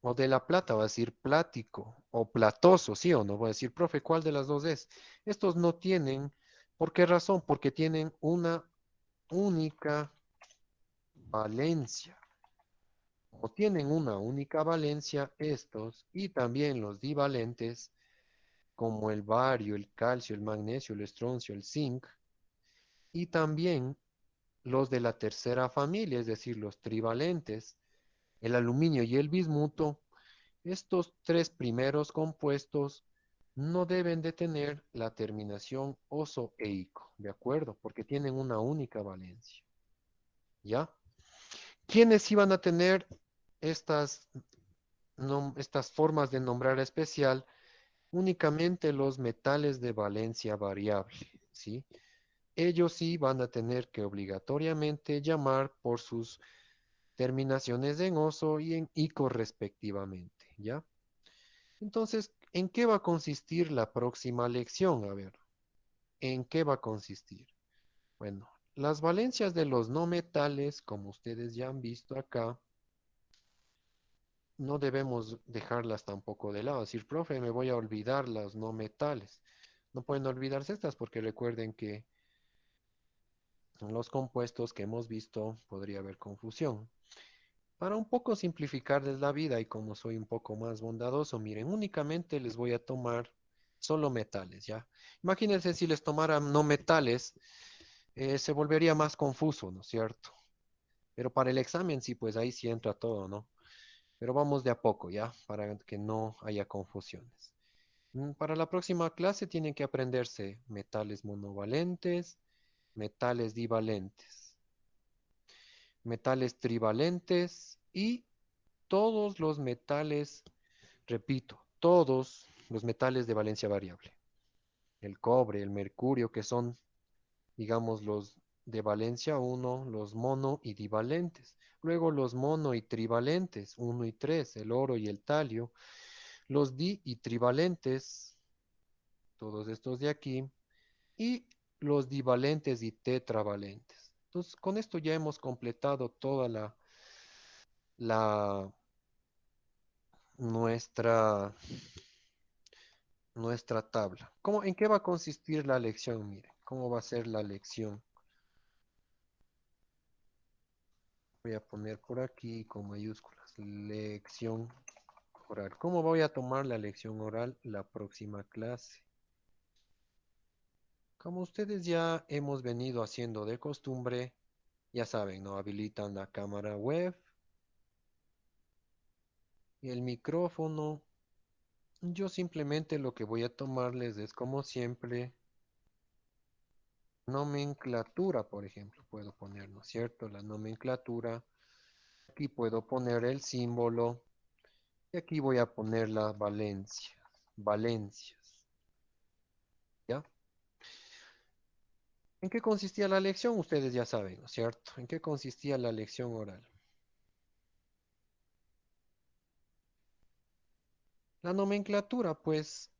O de la plata, va a decir plático o platoso, ¿sí o no? Voy a decir, profe, ¿cuál de las dos es? Estos no tienen, ¿por qué razón? Porque tienen una única valencia. O tienen una única valencia estos y también los divalentes, como el bario, el calcio, el magnesio, el estroncio, el zinc, y también los de la tercera familia, es decir, los trivalentes, el aluminio y el bismuto. Estos tres primeros compuestos no deben de tener la terminación oso-eico, ¿de acuerdo? Porque tienen una única valencia, ¿ya? ¿Quiénes iban a tener estas, estas formas de nombrar especial? Únicamente los metales de valencia variable, ¿sí? Ellos sí van a tener que obligatoriamente llamar por sus terminaciones en oso y en ico respectivamente, ¿ya? Entonces, ¿en qué va a consistir la próxima lección? A ver, ¿en qué va a consistir? Bueno, las valencias de los no metales, como ustedes ya han visto acá, no debemos dejarlas tampoco de lado. Decir, profe, me voy a olvidar las no metales. No pueden olvidarse estas porque recuerden que en los compuestos que hemos visto podría haber confusión. Para un poco simplificarles la vida y como soy un poco más bondadoso, miren, únicamente les voy a tomar solo metales, ¿ya? Imagínense si les tomara no metales, se volvería más confuso, ¿no es cierto? Pero para el examen sí, pues ahí sí entra todo, ¿no? Pero vamos de a poco, ¿ya? Para que no haya confusiones. Para la próxima clase tienen que aprenderse metales monovalentes, metales divalentes, metales trivalentes y todos los metales, repito, todos los metales de valencia variable. El cobre, el mercurio, que son, digamos, los de valencia uno, los mono y divalentes. Luego los mono y trivalentes, uno y 3, el oro y el talio. Los di y trivalentes, todos estos de aquí. Y los divalentes y tetravalentes. Entonces, con esto ya hemos completado toda la nuestra nuestra tabla. ¿En qué va a consistir la lección? Miren, ¿cómo va a ser la lección? Voy a poner por aquí con mayúsculas. Lección oral. ¿Cómo voy a tomar la lección oral la próxima clase? Como ustedes ya hemos venido haciendo de costumbre, ya saben, ¿no? Habilitan la cámara web y el micrófono. Yo simplemente lo que voy a tomarles es, como siempre, nomenclatura, por ejemplo. Puedo poner, ¿no es cierto? La nomenclatura. Aquí puedo poner el símbolo y aquí voy a poner la valencia, valencias, ¿ya? ¿En qué consistía la lección? Ustedes ya saben, ¿no es cierto? ¿En qué consistía la lección oral? La nomenclatura, pues,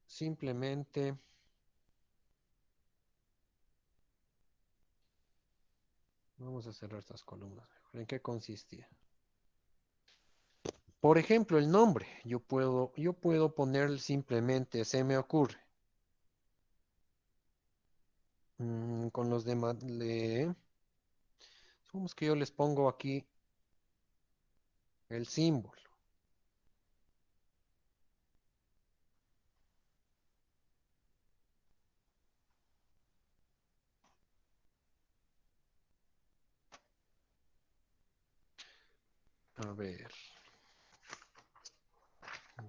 simplemente, vamos a cerrar estas columnas mejor. ¿En qué consistía? Por ejemplo, el nombre, yo puedo poner simplemente, se me ocurre, con los demás, supongamos que yo les pongo aquí el símbolo. A ver,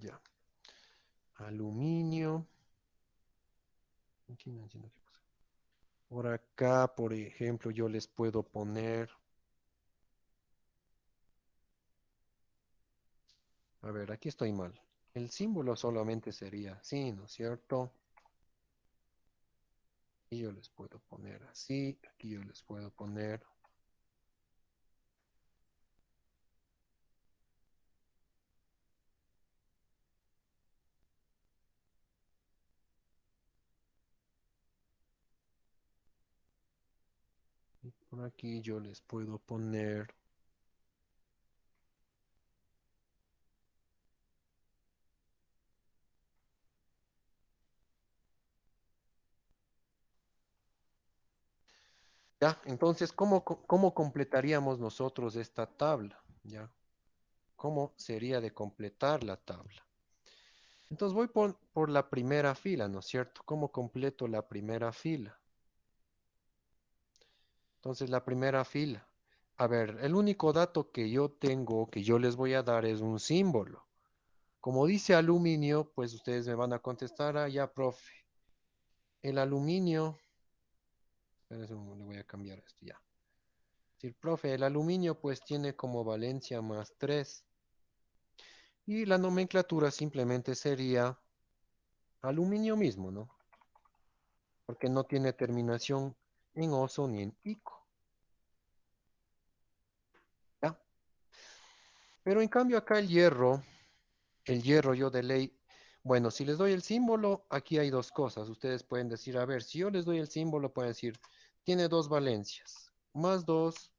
ya. Aluminio. Aquí no entiendo qué pasa. Por acá, por ejemplo, yo les puedo poner, a ver, aquí estoy mal. El símbolo solamente sería así, ¿no es cierto? Y yo les puedo poner así, aquí yo les puedo poner, y por aquí yo les puedo poner, ya, entonces, ¿cómo completaríamos nosotros esta tabla? ¿Ya? ¿Cómo sería de completar la tabla? Entonces voy por la primera fila, ¿no es cierto? ¿Cómo completo la primera fila? Entonces la primera fila. A ver, el único dato que yo tengo, que yo les voy a dar es un símbolo. Como dice aluminio, pues ustedes me van a contestar, ah, ya, profe. El aluminio, espérense le voy a cambiar esto ya. Sí, profe, el aluminio pues tiene como valencia más 3 y la nomenclatura simplemente sería aluminio mismo, ¿no? Porque no tiene terminación en oso ni en ico, ¿ya? Pero en cambio acá el hierro yo de ley, bueno, si les doy el símbolo, aquí hay dos cosas. Ustedes pueden decir, a ver, si yo les doy el símbolo, pueden decir, tiene dos valencias, más 2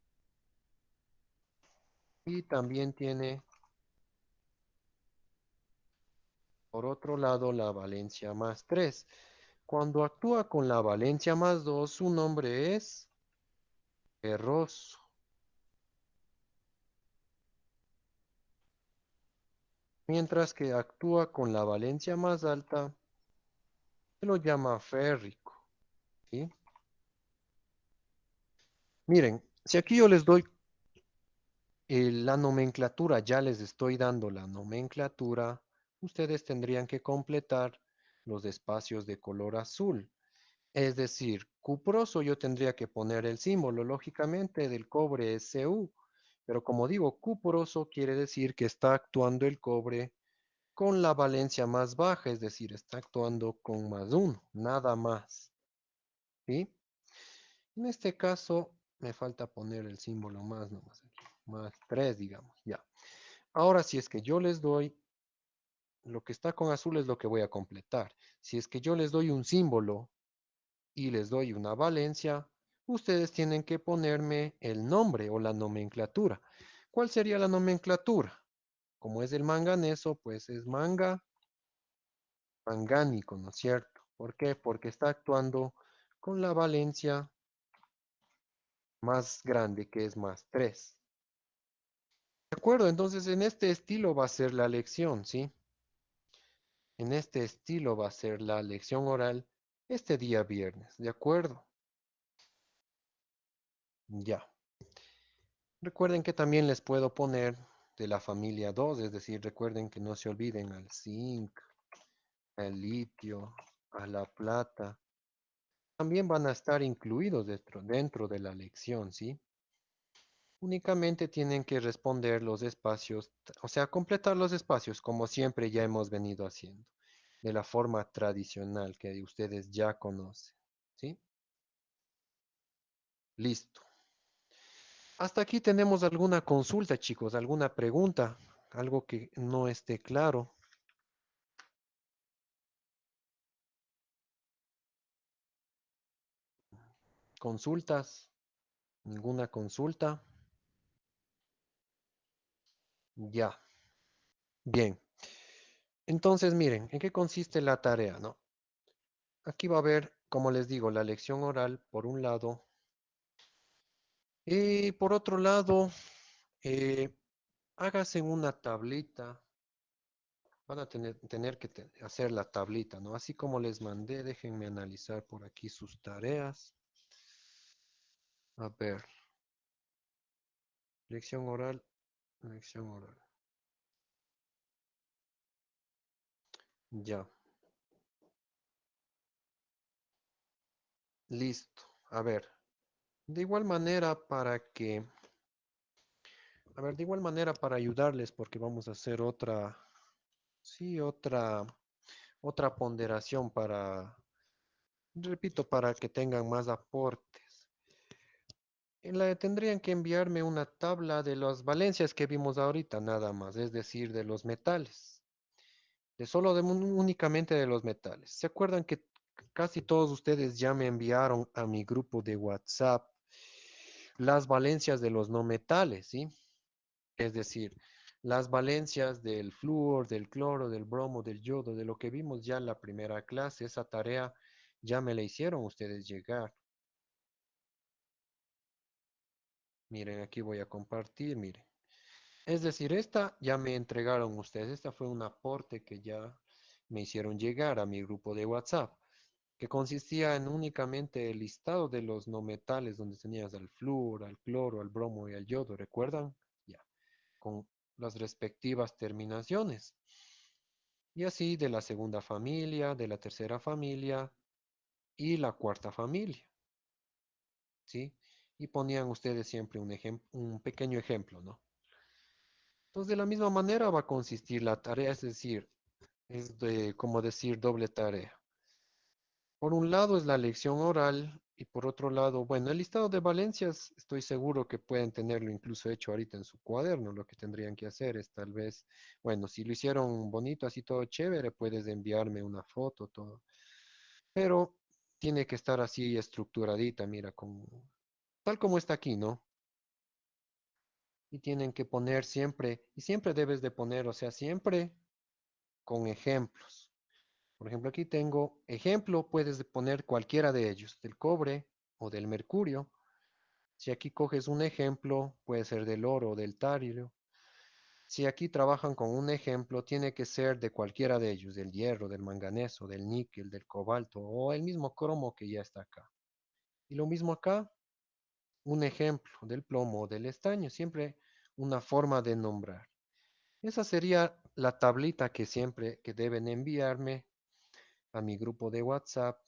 y también tiene, por otro lado, la valencia más 3. Cuando actúa con la valencia más 2, su nombre es ferroso. Mientras que actúa con la valencia más alta, se lo llama férrico, ¿sí? Miren, si aquí yo les doy la nomenclatura, ya les estoy dando la nomenclatura, ustedes tendrían que completar los espacios de color azul. Es decir, cuproso yo tendría que poner el símbolo, lógicamente, del cobre es Cu, pero como digo, cuproso quiere decir que está actuando el cobre con la valencia más baja, es decir, está actuando con más uno, nada más, ¿sí? En este caso, me falta poner el símbolo más nomás aquí, más 3, digamos, ya. Ahora, si es que yo les doy, lo que está con azul es lo que voy a completar. Si es que yo les doy un símbolo y les doy una valencia, ustedes tienen que ponerme el nombre o la nomenclatura. ¿Cuál sería la nomenclatura? Como es el manganeso, pues es mangánico, ¿no es cierto? ¿Por qué? Porque está actuando con la valencia más grande, que es más 3. ¿De acuerdo? Entonces, en este estilo va a ser la lección, ¿sí? En este estilo va a ser la lección oral este día viernes, ¿de acuerdo? Ya. Recuerden que también les puedo poner de la familia 2, es decir, recuerden que no se olviden al zinc, al litio, a la plata. También van a estar incluidos dentro de la lección, ¿sí? Únicamente tienen que responder los espacios, o sea, completar los espacios como siempre ya hemos venido haciendo, de la forma tradicional que ustedes ya conocen, ¿sí? Listo. Hasta aquí tenemos alguna consulta, chicos, alguna pregunta, algo que no esté claro. ¿Consultas? ¿Ninguna consulta? Ya. Bien. Entonces, miren, ¿en qué consiste la tarea, no? Aquí va a haber, como les digo, la lección oral por un lado. Y por otro lado, eh, hágase una tablita. Van a tener que hacer la tablita, ¿no? Así como les mandé, déjenme analizar por aquí sus tareas. A ver, lección oral, lección oral. Ya, listo. A ver, de igual manera para que, a ver, de igual manera para ayudarles, porque vamos a hacer otra, sí, otra ponderación para, repito, para que tengan más aportes. Tendrían que enviarme una tabla de las valencias que vimos ahorita, nada más, es decir, de los metales, únicamente de los metales. ¿Se acuerdan que casi todos ustedes ya me enviaron a mi grupo de WhatsApp las valencias de los no metales, ¿sí? Es decir, las valencias del flúor, del cloro, del bromo, del yodo, de lo que vimos ya en la primera clase, esa tarea ya me la hicieron ustedes llegar. Miren, aquí voy a compartir, miren. Es decir, esta ya me entregaron ustedes, esta fue un aporte que ya me hicieron llegar a mi grupo de WhatsApp, que consistía en únicamente el listado de los no metales donde tenías al flúor, al cloro, al bromo y al yodo, ¿recuerdan? Ya, con las respectivas terminaciones. Y así de la segunda familia, de la tercera familia y la cuarta familia, ¿sí? Y ponían ustedes siempre un pequeño ejemplo, ¿no? Entonces, de la misma manera va a consistir la tarea, es decir, es de, como decir, doble tarea. Por un lado es la lección oral y por otro lado, bueno, el listado de valencias estoy seguro que pueden tenerlo incluso hecho ahorita en su cuaderno. Lo que tendrían que hacer es tal vez, bueno, si lo hicieron bonito, así todo chévere, puedes enviarme una foto, todo. Pero tiene que estar así estructuradita, mira, tal como está aquí, ¿no? Y tienen que poner siempre, y siempre debes de poner, o sea, siempre con ejemplos. Por ejemplo, aquí tengo ejemplo, puedes poner cualquiera de ellos, del cobre o del mercurio. Si aquí coges un ejemplo, puede ser del oro o del tario. Si aquí trabajan con un ejemplo, tiene que ser de cualquiera de ellos, del hierro, del manganeso, del níquel, del cobalto o el mismo cromo que ya está acá. Y lo mismo acá, un ejemplo del plomo o del estaño, siempre una forma de nombrar. Esa sería la tablita que siempre que deben enviarme a mi grupo de WhatsApp.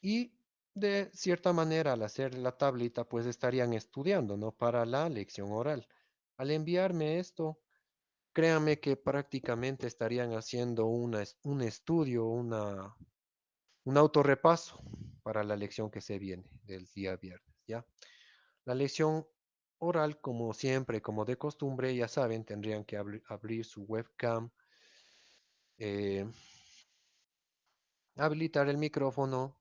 Y de cierta manera, al hacer la tablita, pues estarían estudiando, ¿no? Para la lección oral. Al enviarme esto, créanme que prácticamente estarían haciendo un estudio, un autorrepaso para la lección que se viene del día viernes, ¿ya? La lección oral, como siempre, como de costumbre, ya saben, tendrían que abrir su webcam, eh, habilitar el micrófono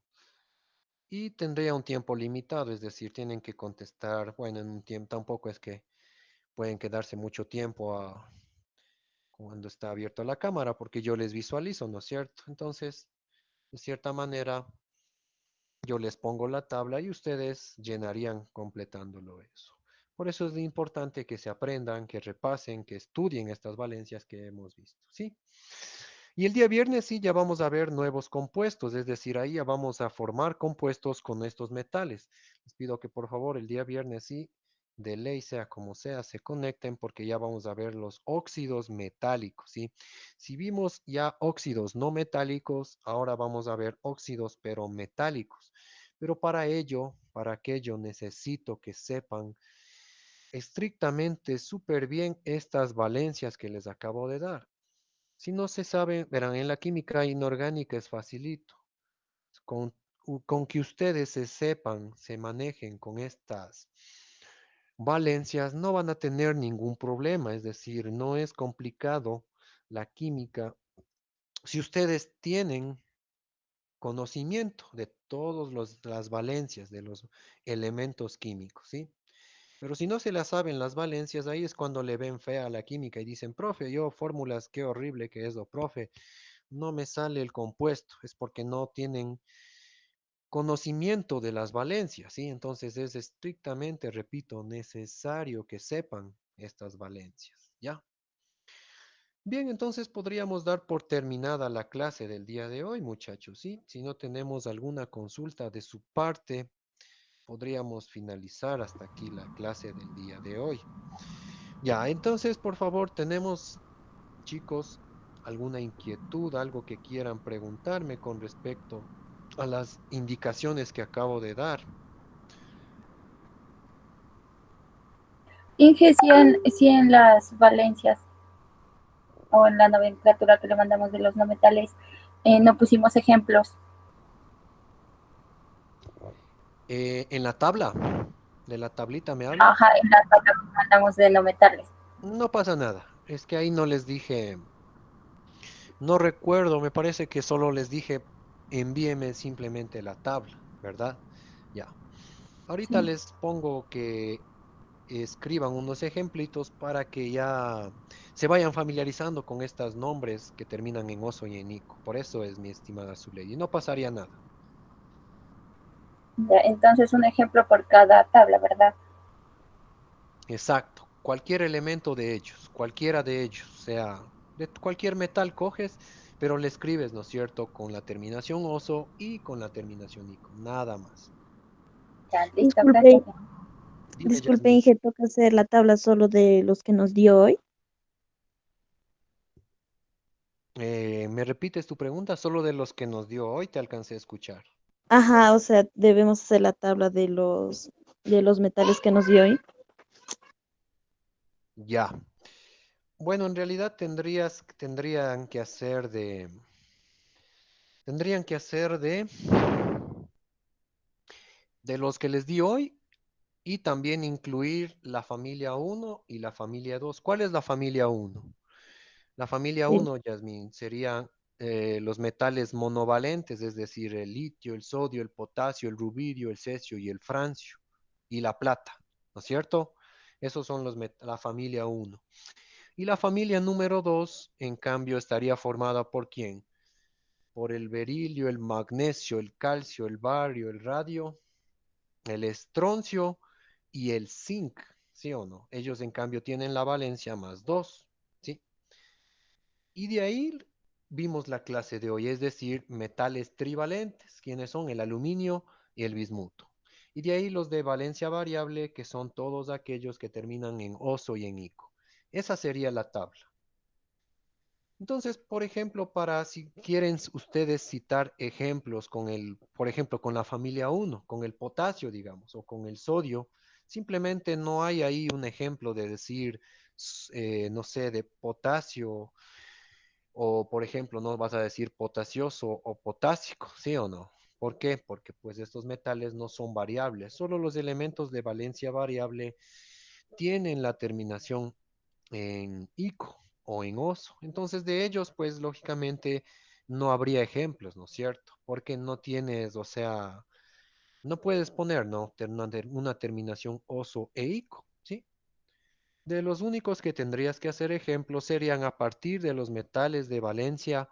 y tendría un tiempo limitado, es decir, tienen que contestar, bueno, en un tiempo, tampoco es que pueden quedarse mucho tiempo cuando está abierta la cámara, porque yo les visualizo, ¿no es cierto? Entonces, de cierta manera, yo les pongo la tabla y ustedes llenarían completándolo eso. Por eso es importante que se aprendan, que repasen, que estudien estas valencias que hemos visto, ¿sí? Y el día viernes sí ya vamos a ver nuevos compuestos, es decir, ahí ya vamos a formar compuestos con estos metales. Les pido que por favor el día viernes sí, de ley sea como sea, se conecten porque ya vamos a ver los óxidos metálicos, ¿sí? Si vimos ya óxidos no metálicos, ahora vamos a ver óxidos pero metálicos. Pero para ello, para aquello necesito que sepan estrictamente súper bien estas valencias que les acabo de dar. Si no se sabe, verán, en la química inorgánica es facilito. Con, con que ustedes se sepan, se manejen con estas valencias, no van a tener ningún problema. Es decir, no es complicado la química. Si ustedes tienen conocimiento de todas las valencias de los elementos químicos, ¿sí? Pero si no se las saben las valencias, ahí es cuando le ven fea a la química y dicen, profe, yo fórmulas, qué horrible que es, o profe, no me sale el compuesto, es porque no tienen conocimiento de las valencias, ¿sí? Entonces es estrictamente, repito, necesario que sepan estas valencias, ¿ya? Bien, entonces podríamos dar por terminada la clase del día de hoy, muchachos, ¿sí? Si no tenemos alguna consulta de su parte, podríamos finalizar hasta aquí la clase del día de hoy. Ya, entonces, por favor, tenemos, chicos, alguna inquietud, algo que quieran preguntarme con respecto a las indicaciones que acabo de dar. Inge, si en las valencias o en la nomenclatura que le mandamos de los no metales, no pusimos ejemplos. En la tabla, de la tablita me hablas, Ajá, en la tabla que mandamos de no metales. no pasa nada. Es que ahí no les dije, no recuerdo, me parece que solo les dije, envíeme simplemente la tabla, ¿verdad? Ya. Ahorita Sí. les pongo que escriban unos ejemplitos para que ya se vayan familiarizando con estos nombres que terminan en oso y en ico. Por eso es mi estimada Zuley. Y no pasaría nada. Ya, entonces un ejemplo por cada tabla, ¿verdad? Exacto. Cualquier elemento de ellos, cualquiera de ellos, sea. De cualquier metal coges, pero le escribes, ¿no es cierto?, con la terminación oso y con la terminación ico, nada más. Ya, listo, Disculpe, gracias. Dime, disculpe, Yasmin. Inge, toca hacer la tabla solo de los que nos dio hoy. ¿Me repites tu pregunta? Solo de los que nos dio hoy te alcancé a escuchar. Ajá, o sea, debemos hacer la tabla de los metales que nos dio hoy. Ya. Bueno, en realidad tendrían que hacer de los que les di hoy y también incluir la familia uno y la familia 2. ¿Cuál es la familia uno? La familia Sí. uno, Yasmin, serían los metales monovalentes, es decir, el litio, el sodio, el potasio, el rubidio, el cesio y el francio y la plata, ¿no es cierto? Esos son la familia uno. Y la familia número 2, en cambio, estaría formada por ¿quién? Por el berilio, el magnesio, el calcio, el bario, el radio, el estroncio y el zinc, ¿sí o no? Ellos, en cambio, tienen la valencia más 2, ¿sí? Y de ahí vimos la clase de hoy, es decir, metales trivalentes, quienes son el aluminio y el bismuto. Y de ahí los de valencia variable, que son todos aquellos que terminan en oso y en ico. Esa sería la tabla. Entonces, por ejemplo, para si quieren ustedes citar ejemplos con por ejemplo, con la familia uno, con el potasio, digamos, o con el sodio, simplemente no hay ahí un ejemplo de decir, no sé, de potasio, o por ejemplo, no vas a decir potasioso o potásico, ¿sí o no? ¿Por qué? Porque pues estos metales no son variables, solo los elementos de valencia variable tienen la terminación en ico o en oso. Entonces de ellos, pues lógicamente no habría ejemplos, ¿no es cierto? Porque no tienes, o sea, no puedes poner, ¿no? Una terminación oso e ico, ¿sí? De los únicos que tendrías que hacer ejemplos serían a partir de los metales de valencia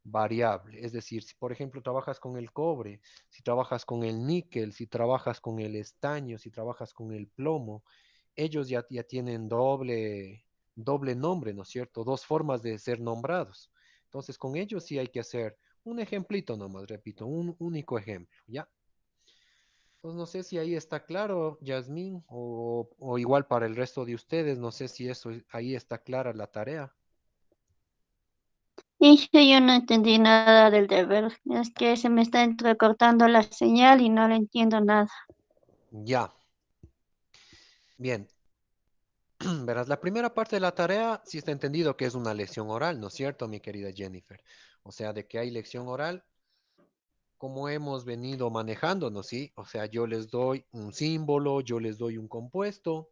variable. Es decir, si por ejemplo trabajas con el cobre, si trabajas con el níquel, si trabajas con el estaño, si trabajas con el plomo, ellos ya tienen doble nombre, ¿no es cierto? Dos formas de ser nombrados. Entonces, con ellos sí hay que hacer un ejemplito nomás, repito, un único ejemplo, ¿ya? Pues no sé si ahí está claro, Yasmín, o igual para el resto de ustedes, no sé si eso ahí está clara la tarea. Dije, yo no entendí nada del deber. Es que se me está entrecortando la señal y no le entiendo nada. Ya, bien. Verás, la primera parte de la tarea sí está entendido que es una lección oral, ¿no es cierto, mi querida Jennifer? O sea, de que hay lección oral, como hemos venido manejándonos, ¿sí? O sea, yo les doy un símbolo, yo les doy un compuesto.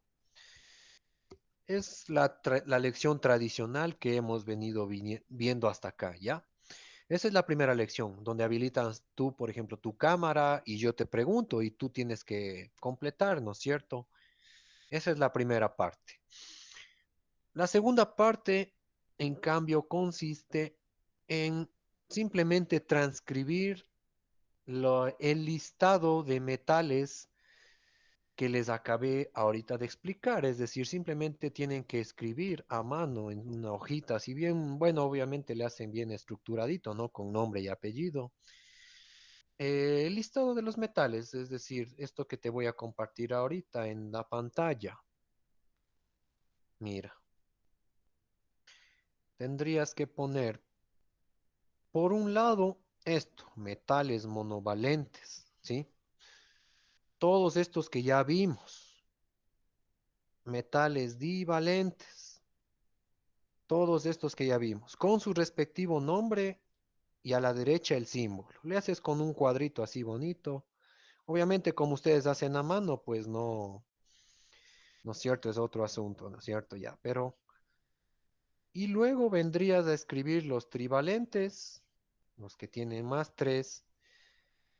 Es la lección tradicional que hemos venido viendo hasta acá, ¿ya? Esa es la primera lección, donde habilitas tú, por ejemplo, tu cámara y yo te pregunto y tú tienes que completar, ¿no es cierto? Esa es la primera parte. La segunda parte, en cambio, consiste en simplemente transcribir el listado de metales que les acabé ahorita de explicar. Es decir, simplemente tienen que escribir a mano en una hojita. Si bien, bueno, obviamente le hacen bien estructuradito, ¿no? Con nombre y apellido. El listado de los metales, es decir, esto que te voy a compartir ahorita en la pantalla. Mira, tendrías que poner, por un lado, esto, metales monovalentes, ¿sí? Todos estos que ya vimos, metales divalentes, todos estos que ya vimos, con su respectivo nombre y a la derecha el símbolo. Le haces con un cuadrito así bonito. Obviamente, como ustedes hacen a mano, pues no, no es cierto, es otro asunto, ¿no es cierto? Ya, pero... Y luego vendrías a escribir los trivalentes, los que tienen más 3,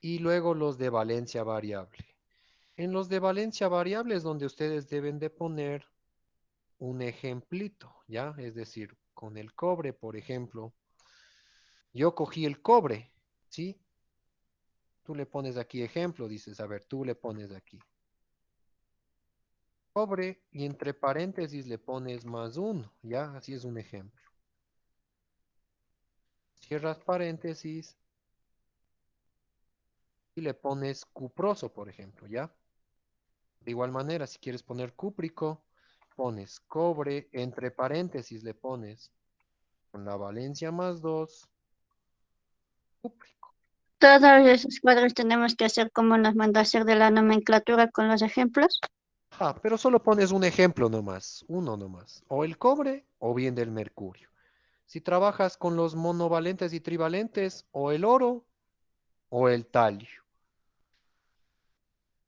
y luego los de valencia variable. En los de valencia variable es donde ustedes deben de poner un ejemplito, ¿ya? Es decir, con el cobre, por ejemplo, yo cogí el cobre, ¿sí? Tú le pones aquí ejemplo, dices, a ver, tú le pones aquí cobre y entre paréntesis le pones más uno, ¿ya? Así es un ejemplo. cierras paréntesis y le pones cuproso, por ejemplo, ¿ya? De igual manera, si quieres poner cúprico, pones cobre, entre paréntesis le pones con la valencia más 2 cúprico. Todos esos cuadros tenemos que hacer como nos manda hacer de la nomenclatura con los ejemplos. Ah, pero solo pones un ejemplo nomás, uno nomás, o el cobre o bien del mercurio. Si trabajas con los monovalentes y trivalentes, o el oro o el talio.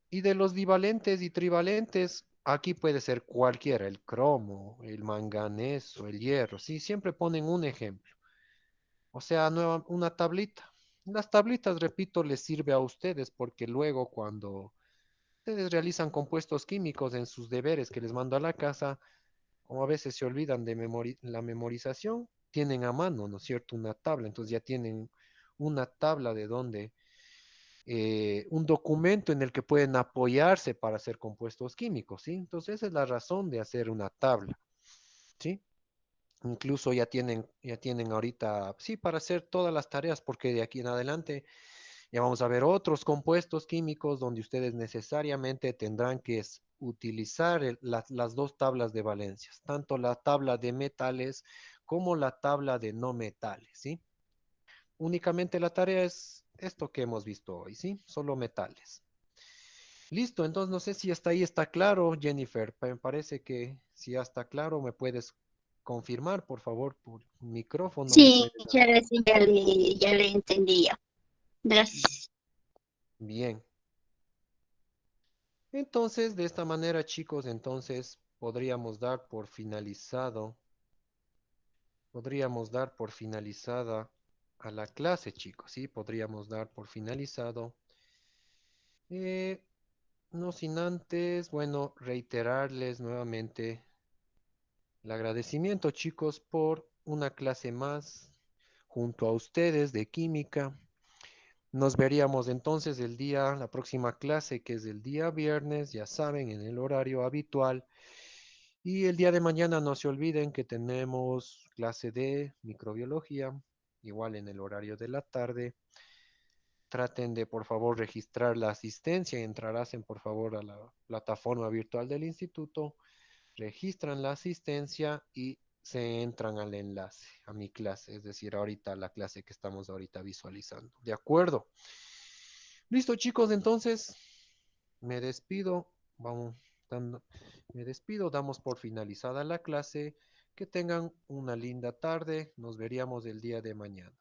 Y de los divalentes y trivalentes, aquí puede ser cualquiera, el cromo, el manganeso, el hierro, sí, siempre ponen un ejemplo. O sea, una tablita. Las tablitas, repito, les sirve a ustedes porque luego cuando ustedes realizan compuestos químicos en sus deberes que les mando a la casa, o a veces se olvidan de la memorización, tienen a mano, ¿no es cierto?, una tabla. Entonces ya tienen una tabla de donde, un documento en el que pueden apoyarse para hacer compuestos químicos, ¿sí? Entonces esa es la razón de hacer una tabla, ¿sí? Incluso ya tienen ahorita, sí, para hacer todas las tareas, porque de aquí en adelante ya vamos a ver otros compuestos químicos donde ustedes necesariamente tendrán que utilizar las dos tablas de valencias, tanto la tabla de metales como la tabla de no metales, ¿sí? Únicamente la tarea es esto que hemos visto hoy, ¿sí? Solo metales. Listo, entonces no sé si hasta ahí está claro, Jennifer. Me parece que si ya está claro, me puedes confirmar, por favor, por micrófono, me Sí, puedes dar. ya le entendía. Gracias. Bien. Entonces, de esta manera, chicos, entonces podríamos dar por finalizada a la clase, chicos, ¿sí? Podríamos dar por finalizado. Eh, no sin antes, bueno, reiterarles nuevamente el agradecimiento, chicos, por una clase más junto a ustedes de química. Nos veríamos entonces la próxima clase, que es el día viernes, ya saben, en el horario habitual. Y el día de mañana no se olviden que tenemos clase de microbiología, igual en el horario de la tarde. Traten de, por favor, registrar la asistencia. Entrarás por favor, a la plataforma virtual del instituto, registran la asistencia y se entran al enlace, a mi clase, es decir, ahorita la clase que estamos ahorita visualizando. ¿De acuerdo? Listo, chicos, entonces me despido. Vamos dando, me despido, damos por finalizada la clase. Que tengan una linda tarde. Nos veríamos el día de mañana.